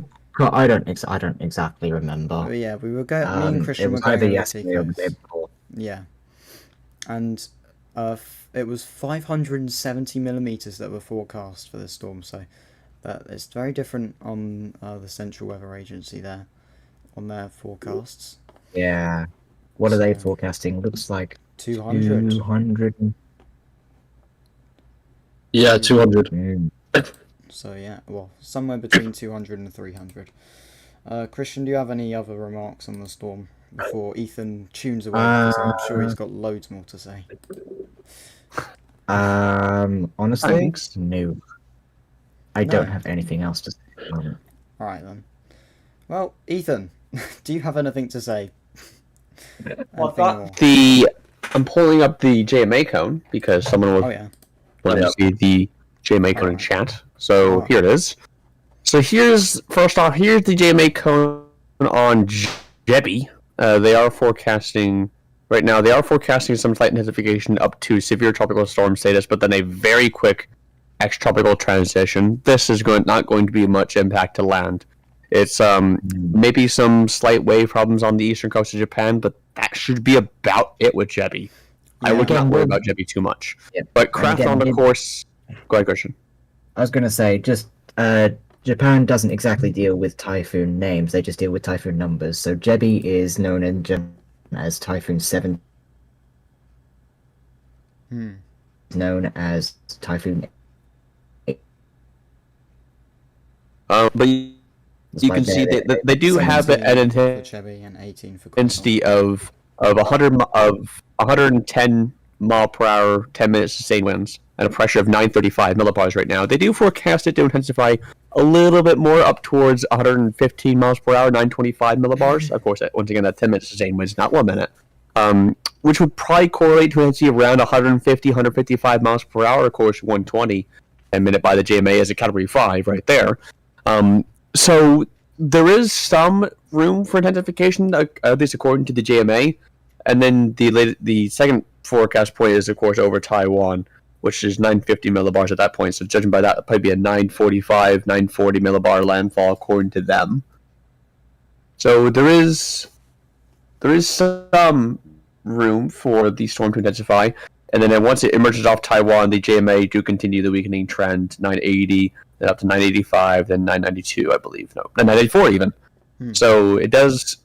Speaker 3: don't exactly remember.
Speaker 2: But yeah, we were going. Me and Christian
Speaker 3: it was
Speaker 2: were going
Speaker 3: either
Speaker 2: over
Speaker 3: yesterday or the day
Speaker 2: T-Coast.
Speaker 3: before.
Speaker 2: Yeah, and it was 570 millimeters that were forecast for the storm. So that it's very different on the Central Weather Agency there on their forecasts.
Speaker 3: Yeah. What are they forecasting? Looks like
Speaker 2: 200.
Speaker 3: 200.
Speaker 4: Yeah, 200.
Speaker 2: So yeah, well, somewhere between 200 and 300. Christian, do you have any other remarks on the storm before Ethan tunes away? Because I'm sure he's got loads more to say.
Speaker 3: Honestly, no. I don't have anything else to say at the moment.
Speaker 2: Alright then. Well, Ethan, do you have anything to say?
Speaker 5: Well, I'm pulling up the JMA cone because someone will want to see the JMA cone in chat. So here it is. So first off, here's the JMA cone on Jebi. They are forecasting right now. They are forecasting some slight intensification up to severe tropical storm status, but then a very quick ex-tropical transition. This is not going to be much impact to land. It's maybe some slight wave problems on the eastern coast of Japan, but that should be about it with Jebi. Yeah. I would not worry about Jebi too much. Yeah. But Krathon, of course. Go ahead, Christian.
Speaker 3: I was going to say, just Japan doesn't exactly deal with typhoon names; they just deal with typhoon numbers. So Jebi is known in Japan as Typhoon 7. Known as Typhoon 8.
Speaker 5: But you can see that they do have an intensity of 110 mile per hour, 10 minutes sustained winds, and a pressure of 935 millibars right now. They do forecast it to intensify a little bit more up towards 115 miles per hour, 925 millibars. Of course, once again, that 10 minutes sustained winds, not 1 minute. Which would probably correlate to an intensity around 150, 155 miles per hour. Of course, 120 10 minute by the JMA as a Category 5 right there. So there is some room for intensification, at least according to the JMA. And then the second forecast point is, of course, over Taiwan, which is 950 millibars at that point. So judging by that, it'll probably be a 945, 940 millibar landfall according to them. So there is some room for the storm to intensify. And then once it emerges off Taiwan, the JMA do continue the weakening trend, 980, then up to 985, then 992, I believe. No, 994 even. So it does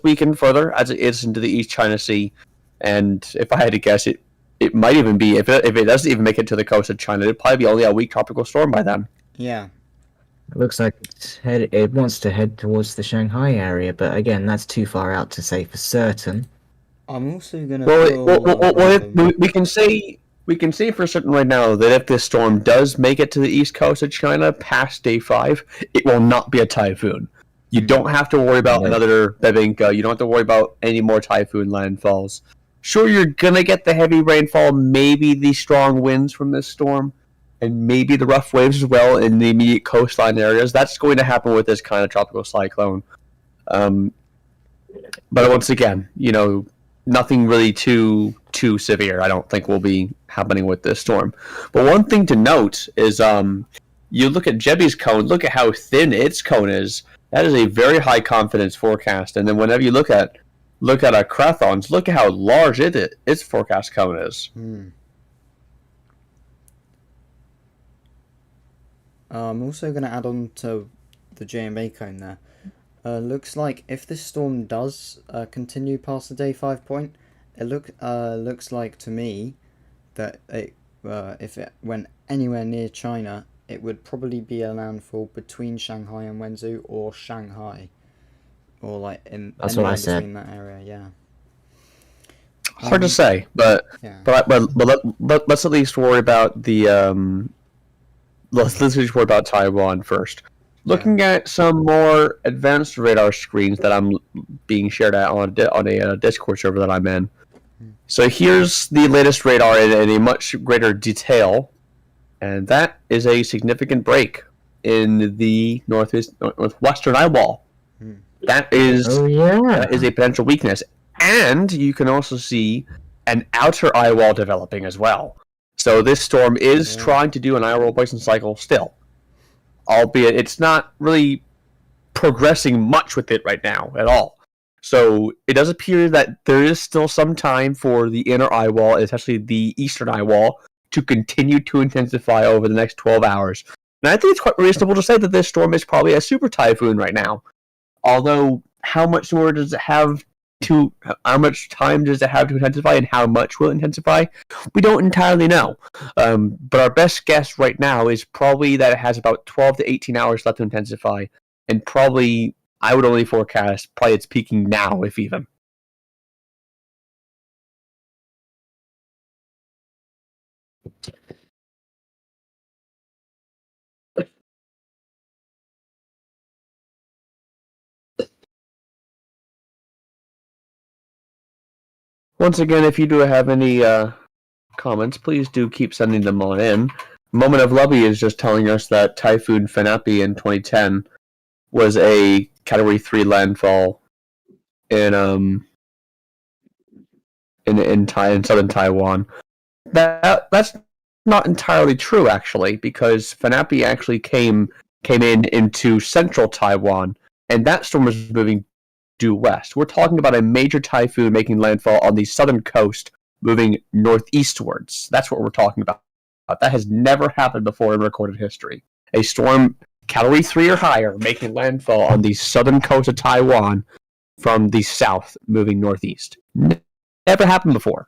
Speaker 5: weaken further as it is into the East China Sea. And if I had to guess, it might even be if it doesn't even make it to the coast of China, it'd probably be only a weak tropical storm by then.
Speaker 2: Yeah.
Speaker 3: It looks like it wants to head towards the Shanghai area, but again, that's too far out to say for certain.
Speaker 2: I'm also gonna.
Speaker 5: We can say for certain right now that if this storm does make it to the east coast of China past day 5, it will not be a typhoon. You don't have to worry about another Bebinka. You don't have to worry about any more typhoon landfalls. Sure, you're gonna get the heavy rainfall, maybe the strong winds from this storm, and maybe the rough waves as well in the immediate coastline areas. That's going to happen with this kind of tropical cyclone. But once again, nothing really too severe, I don't think, will be happening with this storm. But one thing to note is you look at Jebi's cone, look at how thin its cone is. That is a very high confidence forecast. And then whenever you look at a Krathon's, look at how large its forecast cone is.
Speaker 2: I'm also going to add on to the JMA cone there. Looks like if this storm does continue past the day 5 point, it looks like to me that if it went anywhere near China, it would probably be a landfall between Shanghai and Wenzhou, or Shanghai, or like in
Speaker 3: That's what I said.
Speaker 2: between that area. Yeah.
Speaker 5: Hard to say, but
Speaker 2: Yeah.
Speaker 5: but let's at least worry about the let's at least worry about Taiwan first. Looking at some more advanced radar screens that I'm being shared at on a Discord server that I'm in. So here's the latest radar in a much greater detail, and that is a significant break in the northwestern eyewall. That is that is a potential weakness, and you can also see an outer eyewall developing as well. So this storm is trying to do an eyewall replacement cycle still, albeit it's not really progressing much with it right now at all. So it does appear that there is still some time for the inner eyewall, especially the eastern eyewall, to continue to intensify over the next 12 hours. And I think it's quite reasonable to say that this storm is probably a super typhoon right now. Although, how much more does it have to? How much time does it have to intensify, and how much will it intensify? We don't entirely know. But our best guess right now is probably that it has about 12 to 18 hours left to intensify, and probably I would only forecast probably it's peaking now, if even. Once again, if you do have any comments, please do keep sending them on in. Moment of Lubby is just telling us that Typhoon Fanapi in 2010 was a Category 3 landfall in southern Taiwan. That's not entirely true, actually, because Fanapi actually came into central Taiwan, and that storm was moving due west. We're talking about a major typhoon making landfall on the southern coast, moving northeastwards. That's what we're talking about. That has never happened before in recorded history. A storm Category 3 or higher making landfall on the southern coast of Taiwan from the south, moving northeast. Never happened before.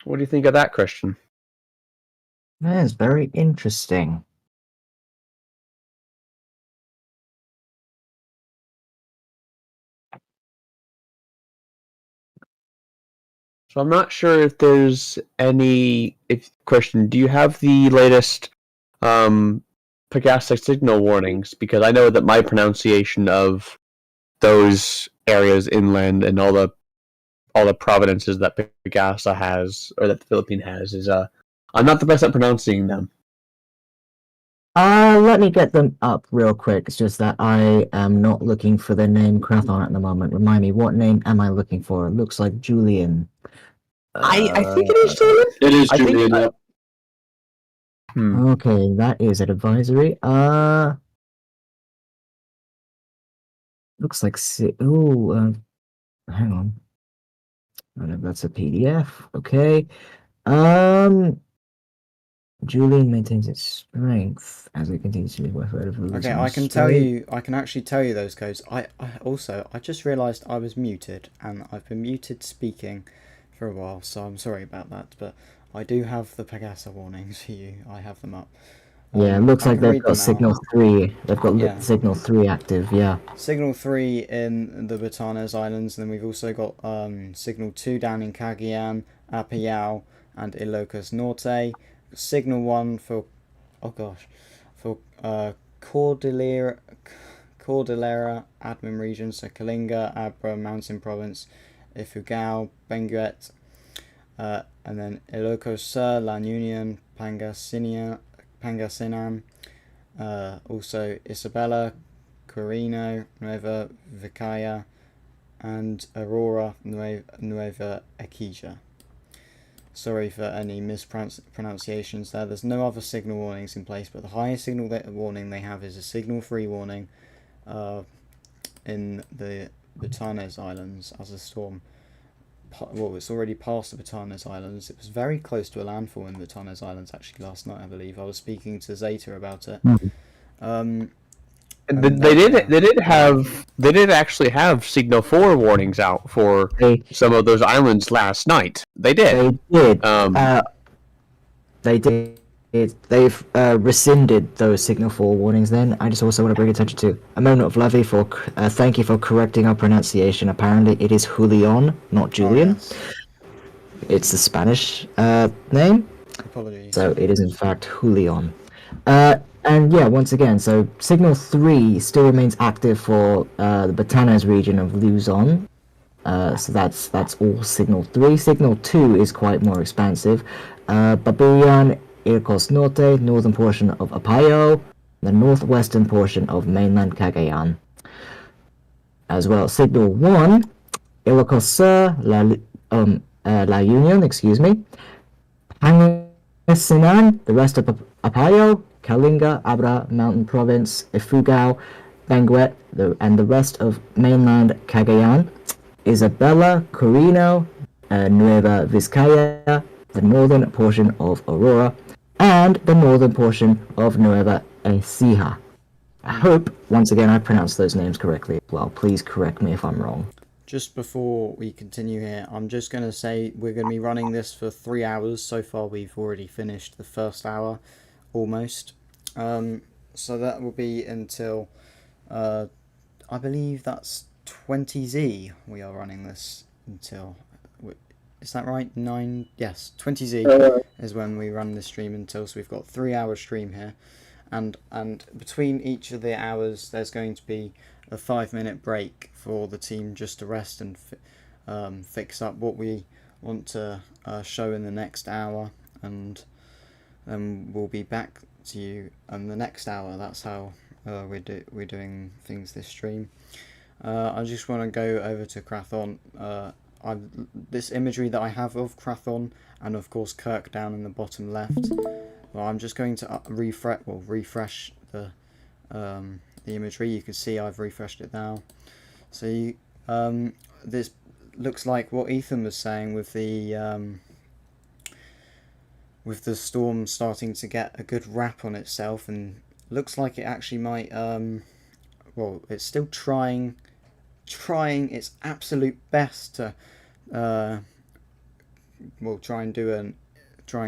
Speaker 5: What do you think of that, Christian?
Speaker 3: That is very interesting.
Speaker 5: So I'm not sure if there's any. Christian, do you have the latest Pagasa signal warnings? Because I know that my pronunciation of those areas inland and all the provinces that Pagasa has, or that the Philippine has, is I'm not the best at pronouncing them.
Speaker 3: Let me get them up real quick. It's just that I am not looking for the name Krathon at the moment. Remind me, what name am I looking for? It looks like Julian.
Speaker 5: I think it is Julian.
Speaker 4: It is Julian.
Speaker 3: Okay, that is an advisory. Looks like hang on. I don't know if that's a PDF. Okay. Julian maintains its strength as it continues to move westward of Luzon.
Speaker 2: Okay, I can tell you. I can actually tell you those codes. I just realised I was muted, and I've been muted speaking for a while, so I'm sorry about that. But I do have the Pagasa warnings for you. I have them up.
Speaker 3: Yeah, it looks
Speaker 2: I
Speaker 3: like
Speaker 2: can
Speaker 3: they've
Speaker 2: read
Speaker 3: got
Speaker 2: them
Speaker 3: Signal
Speaker 2: out.
Speaker 3: 3. They've got
Speaker 2: Yeah.
Speaker 3: Signal 3 active, yeah.
Speaker 2: Signal 3 in the Batanes Islands, and then we've also got Signal 2 down in Cagayan, Apayao, and Ilocos Norte. Signal 1 for, oh gosh, for Cordillera admin region, so Kalinga, Abra, Mountain Province, Ifugao, Benguet, and then Ilocos Sur, La Union, Pangasinan, also Isabela, Corino, Nueva Vizcaya, and Aurora, Nueva Ecija. Sorry for any mispronunciations there. There's no other signal warnings in place, but the highest signal warning they have is a signal 3 warning in the Batanes Islands as a storm. Well, it's already past the Batanes Islands. It was very close to a landfall in the Batanes Islands actually last night, I believe. I was speaking to Zeta about it.
Speaker 5: They did actually have Signal 4 warnings out for
Speaker 3: They,
Speaker 5: some of those islands last night. They did.
Speaker 3: they did.
Speaker 5: Um,
Speaker 3: They did. They've rescinded those Signal 4 warnings then. I just also want to bring attention to a moment of levy for thank you for correcting our pronunciation. Apparently it is Julian, not Julian.
Speaker 2: Oh, yes.
Speaker 3: It's the Spanish name.
Speaker 2: Apologies.
Speaker 3: So it is in fact Julian. And yeah, once again, so Signal 3 still remains active for the Batanes region of Luzon. So that's all Signal 3. Signal 2 is quite more expansive. Babuyan, Ilocos Norte, northern portion of Apayao, the northwestern portion of mainland Cagayan. As well, Signal 1, Ilocos Sur, La Union, excuse me, Pangasinan, the rest of Apayao, Kalinga, Abra, Mountain Province, Ifugao, Benguet, and the rest of mainland Cagayan, Isabela, Corino, Nueva Vizcaya, the northern portion of Aurora, and the northern portion of Nueva Ecija. I hope, once again, I pronounced those names correctly as well. Please correct me if I'm wrong.
Speaker 2: Just before we continue here, I'm just going to say we're going to be running this for 3 hours. So far we've already finished the first hour, almost. So that will be until, I believe that's 20Z we are running this until. Is that right? 9? Yes, 20Z is when we run the stream until. So we've got 3 hour stream here. And between each of the hours there's going to be a 5-minute break for the team just to rest and fix up what we want to show in the next hour, and then we'll be back to you in the next hour. That's how we're doing things this stream. I just want to go over to Krathon. This imagery that I have of Krathon, and of course Kirk down in the bottom left. Well, I'm just going to refresh the imagery. You can see I've refreshed it now. So this looks like what Ethan was saying with the storm starting to get a good wrap on itself, and looks like it actually might. Well, it's still trying its absolute best to try and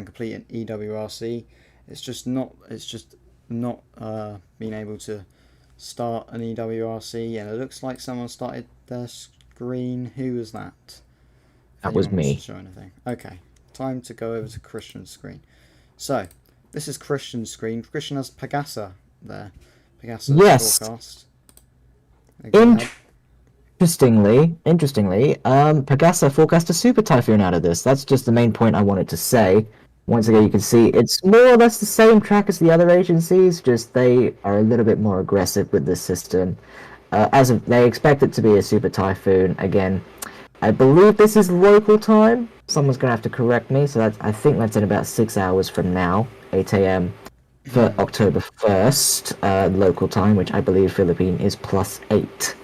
Speaker 2: complete an EWRC. It's just not being able to start an EWRC, and it looks like someone started their screen. Who was that?
Speaker 3: That was me.
Speaker 2: Show anything. Okay, time to go over to Christian's screen. So this is Christian's screen. Christian has Pagasa there. Pagasa
Speaker 3: Yes.
Speaker 2: forecast.
Speaker 3: Interestingly, Pagasa forecast a super typhoon out of this. That's just the main point I wanted to say. Once again, you can see it's more or less the same track as the other agencies, just they are a little bit more aggressive with this system. They expect it to be a super typhoon. Again, I believe this is local time. Someone's going to have to correct me, so I think that's in about 6 hours from now, 8 a.m. for October 1st, local time, which I believe Philippine is +8.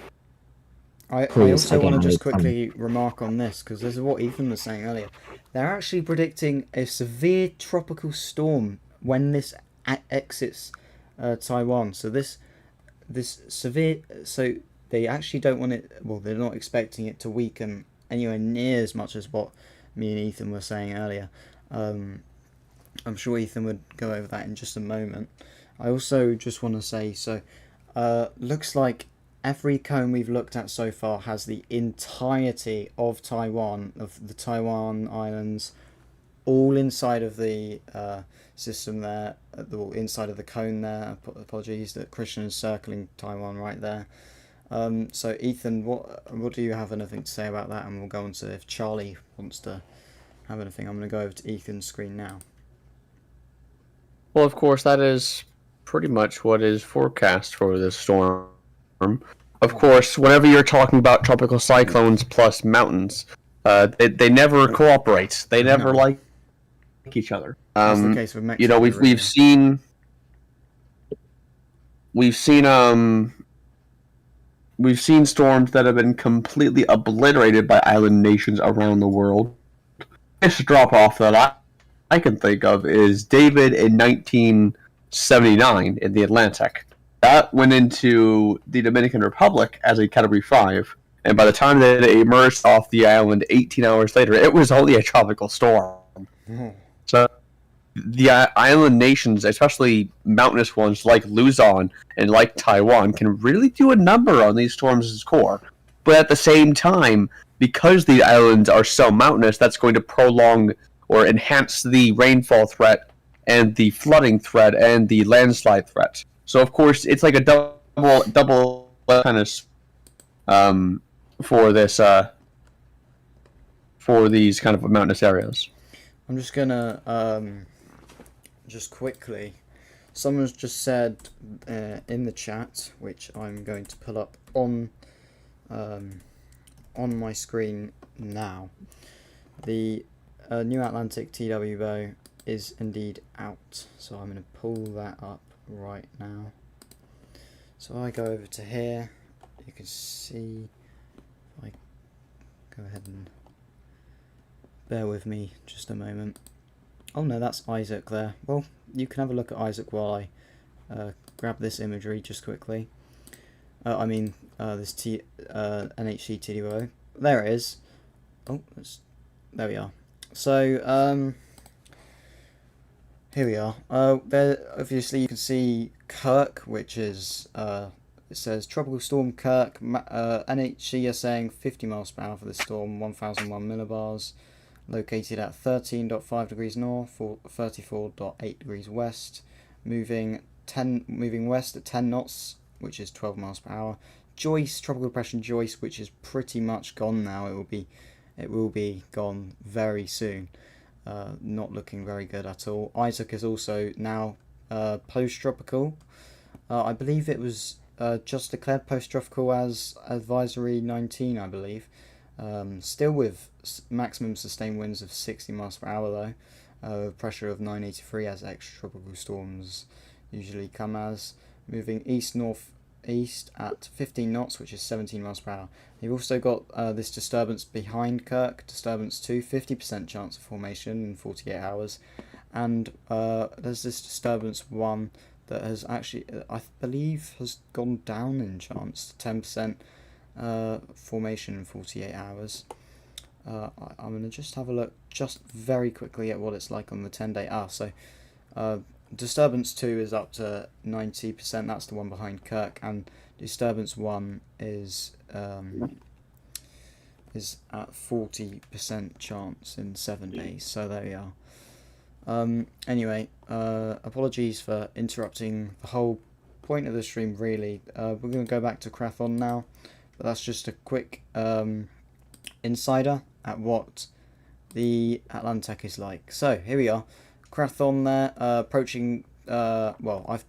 Speaker 2: I also want to just quickly remark on this, because this is what Ethan was saying earlier. They're actually predicting a severe tropical storm when this exits Taiwan. So this severe. So they actually don't want it. Well, they're not expecting it to weaken anywhere near as much as what me and Ethan were saying earlier. I'm sure Ethan would go over that in just a moment. I also just want to say, so looks like every cone we've looked at so far has the entirety of Taiwan, of the Taiwan Islands, all inside of the system there, inside of the cone there. Apologies that Christian is circling Taiwan right there. So Ethan, what do you have anything to say about that? And we'll go on to if Charlie wants to have anything. I'm going to go over to Ethan's screen now.
Speaker 5: Well, of course, that is pretty much what is forecast for this storm. Of course, whenever you're talking about tropical cyclones plus mountains, they never cooperate. They never like each other.
Speaker 2: That's the case with Mexico.
Speaker 5: You know, we've seen storms that have been completely obliterated by island nations around the world. This drop off that I can think of is David in 1979 in the Atlantic. That went into the Dominican Republic as a Category 5, and by the time that it emerged off the island 18 hours later, it was only a tropical storm. So the island nations, especially mountainous ones like Luzon and like Taiwan, can really do a number on these storms' core. But at the same time, because the islands are so mountainous, that's going to prolong or enhance the rainfall threat and the flooding threat and the landslide threat. So of course it's like a double kind of for this for these kind of mountainous areas.
Speaker 2: I'm just gonna just quickly. Someone's just said in the chat, which I'm going to pull up on my screen now. The New Atlantic TWO is indeed out, so I'm going to pull that up right now. So I go over to here, you can see, if I go ahead and bear with me just a moment. Oh no, that's Isaac there. Well, you can have a look at Isaac while I grab this imagery just quickly. This NHC TWO. There it is. Oh, there we are. So, here we are. There, obviously, you can see Kirk, which is, it says Tropical Storm Kirk. NHC are saying 50 miles per hour for this storm, 1001 millibars. Located at 13.5 degrees north, or 34.8 degrees west. Moving west at 10 knots, which is 12 miles per hour. Joyce, tropical depression Joyce, which is pretty much gone now. It will be gone very soon. Not looking very good at all. Isaac is also now post-tropical. I believe it was just declared post-tropical as Advisory 19, I believe. Still with maximum sustained winds of 60 miles per hour though. Pressure of 983 as extratropical storms usually come as. Moving east-northeast at 15 knots, which is 17 miles per hour. You've also got this disturbance behind Kirk, disturbance 2, 50% chance of formation in 48 hours. And there's this disturbance 1 that has actually, I believe, has gone down in chance to 10% formation in 48 hours. I'm going to just have a look just very quickly at what it's like on the 10-day. So disturbance 2 is up to 90%, that's the one behind Kirk, and disturbance 1 is at 40% chance in 7 days, so there we are. Anyway, apologies for interrupting the whole point of the stream really. We're going to go back to Krathon now. But that's just a quick insider at what the Atlantic is like. So here we are, Krathon there, approaching. Well, I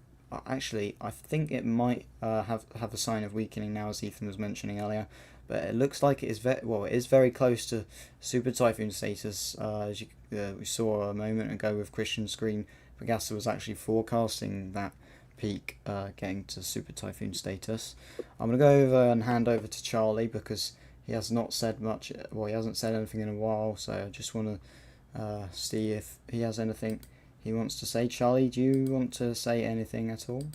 Speaker 2: think it might have a sign of weakening now, as Ethan was mentioning earlier. But it looks like it is very close to super typhoon status. As we saw a moment ago with Christian's screen, Pagasa was actually forecasting that peak getting to super typhoon status. I'm going to go over and hand over to Charlie because he has not said much. Well, he hasn't said anything in a while, so I just want to see if he has anything he wants to say. Charlie, do you want to say anything at all?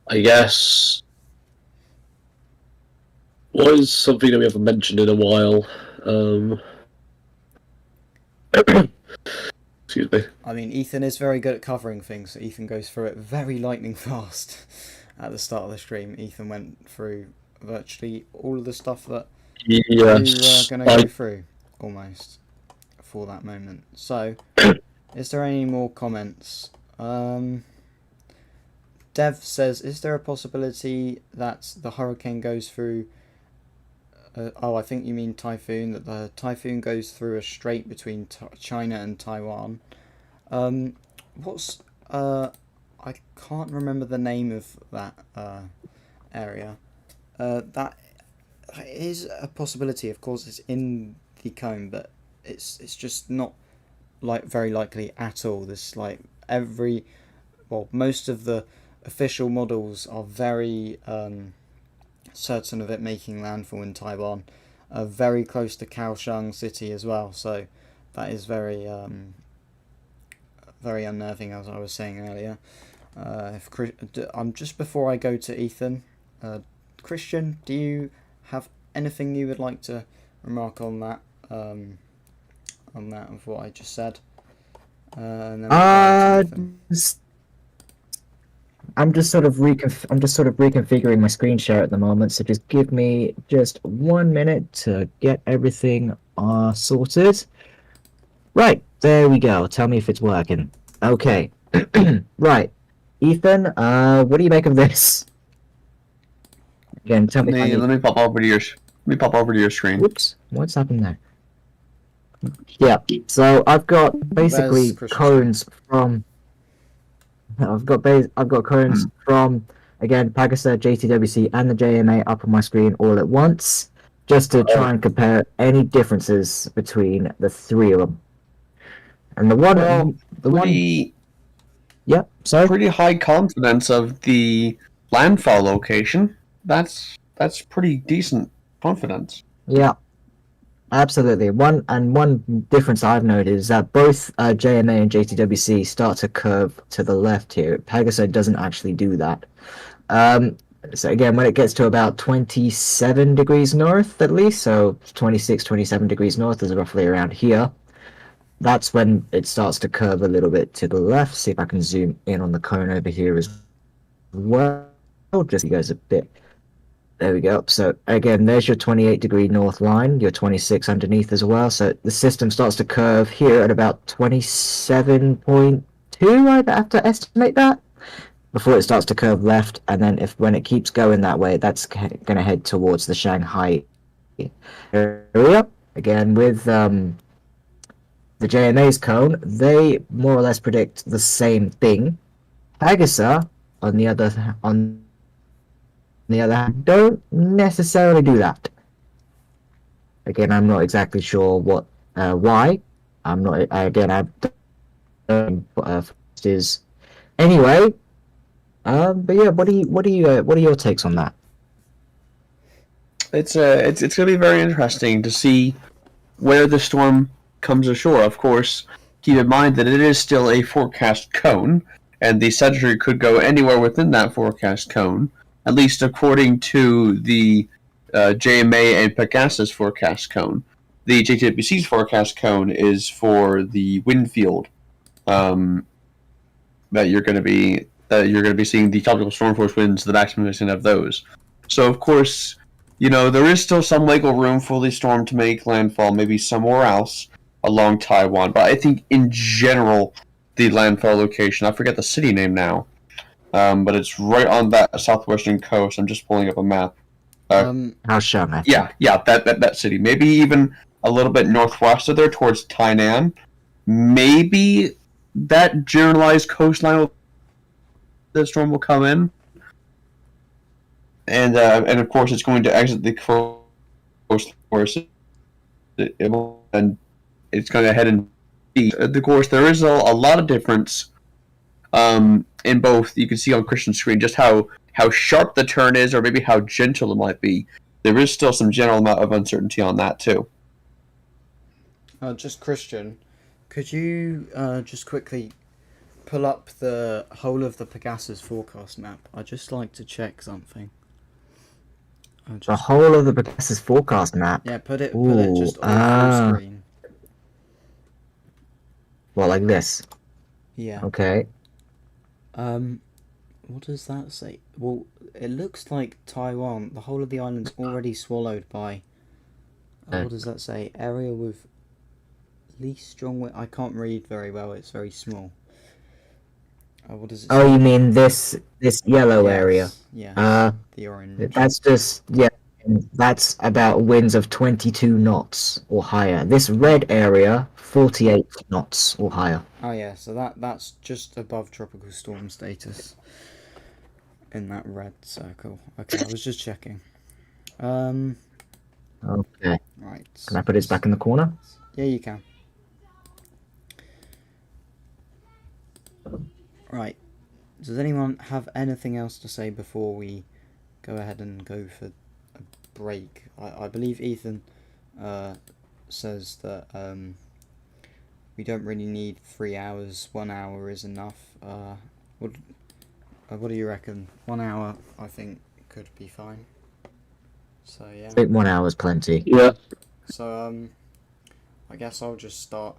Speaker 4: I guess. What is something that we haven't mentioned in a while? Excuse me.
Speaker 2: I mean, Ethan is very good at covering things, so Ethan goes through it very lightning fast. At the start of the stream, Ethan went through virtually all of the stuff that you were
Speaker 4: Yes.
Speaker 2: going to go through, almost, for that moment. So, is there any more comments? Dev says, is there a possibility that the hurricane goes through... I think you mean typhoon, that the typhoon goes through a strait between China and Taiwan. I can't remember the name of that area. That is a possibility, of course. It's in the cone, but it's just not very likely at all. Most of the official models are very certain of it making landfall in Taiwan, very close to Kaohsiung city as well. So that is very very unnerving, as I was saying earlier. Just before I go to Ethan, Christian, do you have anything you would like to remark on that? Of what I just said. And then
Speaker 3: I'm just sort of reconfiguring my screen share at the moment, so just give me just 1 minute to get everything sorted. Right, there we go. Tell me if it's working. Okay. Right. Ethan, what do you make of this? Again, tell me.
Speaker 5: Let me pop over to your screen.
Speaker 3: Whoops, what's happened there? Yeah, so I've got basically cones from... I've got cones from, again, Pagasa, JTWC, and the JMA up on my screen all at once, just to try and compare any differences between the three of them. And Yep, sorry?
Speaker 5: Pretty high confidence of the landfall location. That's pretty decent confidence.
Speaker 3: Yeah, absolutely. One difference I've noted is that both JMA and JTWC start to curve to the left here. Pagasa doesn't actually do that. So again, when it gets to about 27 degrees north, at least, so 26, 27 degrees north is roughly around here, that's when it starts to curve a little bit to the left. See if I can zoom in on the cone over here as well, just so you guys a bit. There we go. So again, there's your 28 degree north line, your 26 underneath as well. So the system starts to curve here at about 27.2. I'd have to estimate that before it starts to curve left. And then when it keeps going that way, that's going to head towards the Shanghai area. Again, with the JMA's cone, they more or less predict the same thing. Pagasa, on the other hand, don't necessarily do that. Again, I'm not exactly sure why. I'm not. Again, I don't is anyway. But yeah, what are your takes on that?
Speaker 5: It's going to be very interesting to see where the storm comes ashore. Of course, keep in mind that it is still a forecast cone, and the century could go anywhere within that forecast cone, at least according to the JMA and Pagasa's forecast cone. The JTWC's forecast cone is for the wind field that you're going to be seeing the tropical storm force winds, the maximum extent of those. So of course, there is still some wiggle room for the storm to make landfall, maybe somewhere else along Taiwan. But I think in general, the landfall location, I forget the city name now, but it's right on that southwestern coast. I'm just pulling up a map.
Speaker 3: Kaohsiung, I think.
Speaker 5: Yeah, that city. Maybe even a little bit northwest of there towards Tainan. Maybe that generalized coastline the storm will come in. And of course it's going to exit the coast, and it's going to head in east. Of course, there is a lot of difference in both. You can see on Christian's screen just how sharp the turn is, or maybe how gentle it might be. There is still some general amount of uncertainty on that too.
Speaker 2: Just Christian, could you just quickly pull up the whole of the Pagasa's forecast map? I'd just like to check something.
Speaker 3: The whole of the Pagasa's forecast map.
Speaker 2: Yeah, put it
Speaker 3: Ooh,
Speaker 2: just all full screen.
Speaker 3: Well, like this.
Speaker 2: Yeah.
Speaker 3: Okay.
Speaker 2: What does that say? Well, it looks like Taiwan, the whole of the island's already swallowed by. What does that say? Area with least strong wind. I can't read very well. It's very small. What does it say?
Speaker 3: Oh, you mean this yellow area?
Speaker 2: Yes. The orange.
Speaker 3: That's just that's about winds of 22 knots or higher. This red area, 48 knots or higher.
Speaker 2: Oh yeah, so that's just above tropical storm status. In that red circle. Okay, I was just checking.
Speaker 3: Okay.
Speaker 2: Right.
Speaker 3: Can I put it back in the corner?
Speaker 2: Yeah, you can. Right. Does anyone have anything else to say before we go ahead and go for a break? I believe Ethan says that we don't really need 3 hours. 1 hour is enough. What do you reckon? 1 hour, I think, could be fine. So yeah.
Speaker 3: I think 1 hour is plenty.
Speaker 4: Yeah.
Speaker 2: So I guess I'll just start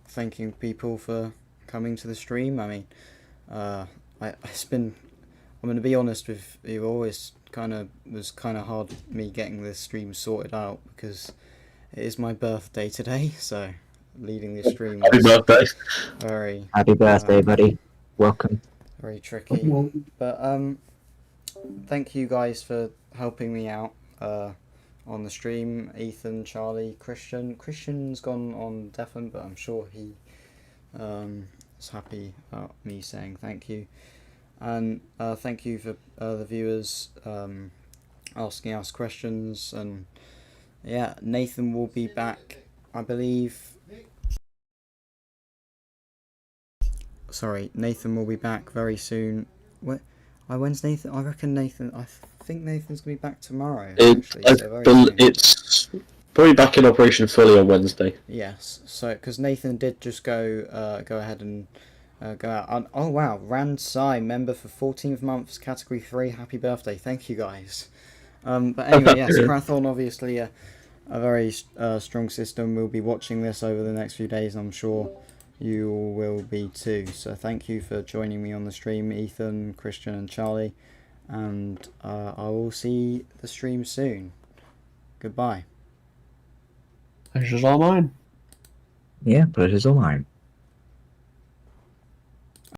Speaker 2: thanking people for coming to the stream. I mean, it's been. I'm gonna be honest with you. Always was kind of hard me getting this stream sorted out because it is my birthday today. So leading this stream.
Speaker 4: Happy birthday.
Speaker 2: Very.
Speaker 3: Happy birthday, buddy. Welcome.
Speaker 2: Very tricky. But thank you guys for helping me out on the stream. Ethan, Charlie, Christian. Christian's gone on deafened, but I'm sure he is happy about me saying thank you. And thank you for the viewers asking us questions. And yeah, Nathan will be back, I believe. Sorry, Nathan will be back very soon. When's Nathan? I reckon Nathan. I think Nathan's gonna be back tomorrow.
Speaker 4: It's probably back in operation fully on Wednesday.
Speaker 2: Yes. So, because Nathan did just go ahead and go out. Oh wow, Rand Sai, member for 14th months, category 3. Happy birthday! Thank you guys. But anyway, yes, Krathon obviously a very strong system. We'll be watching this over the next few days. I'm sure you will be too. So thank you for joining me on the stream, Ethan, Christian and Charlie, and I will see the stream soon. Goodbye.
Speaker 5: Pleasure's all mine.
Speaker 3: Yeah, pleasure's all mine.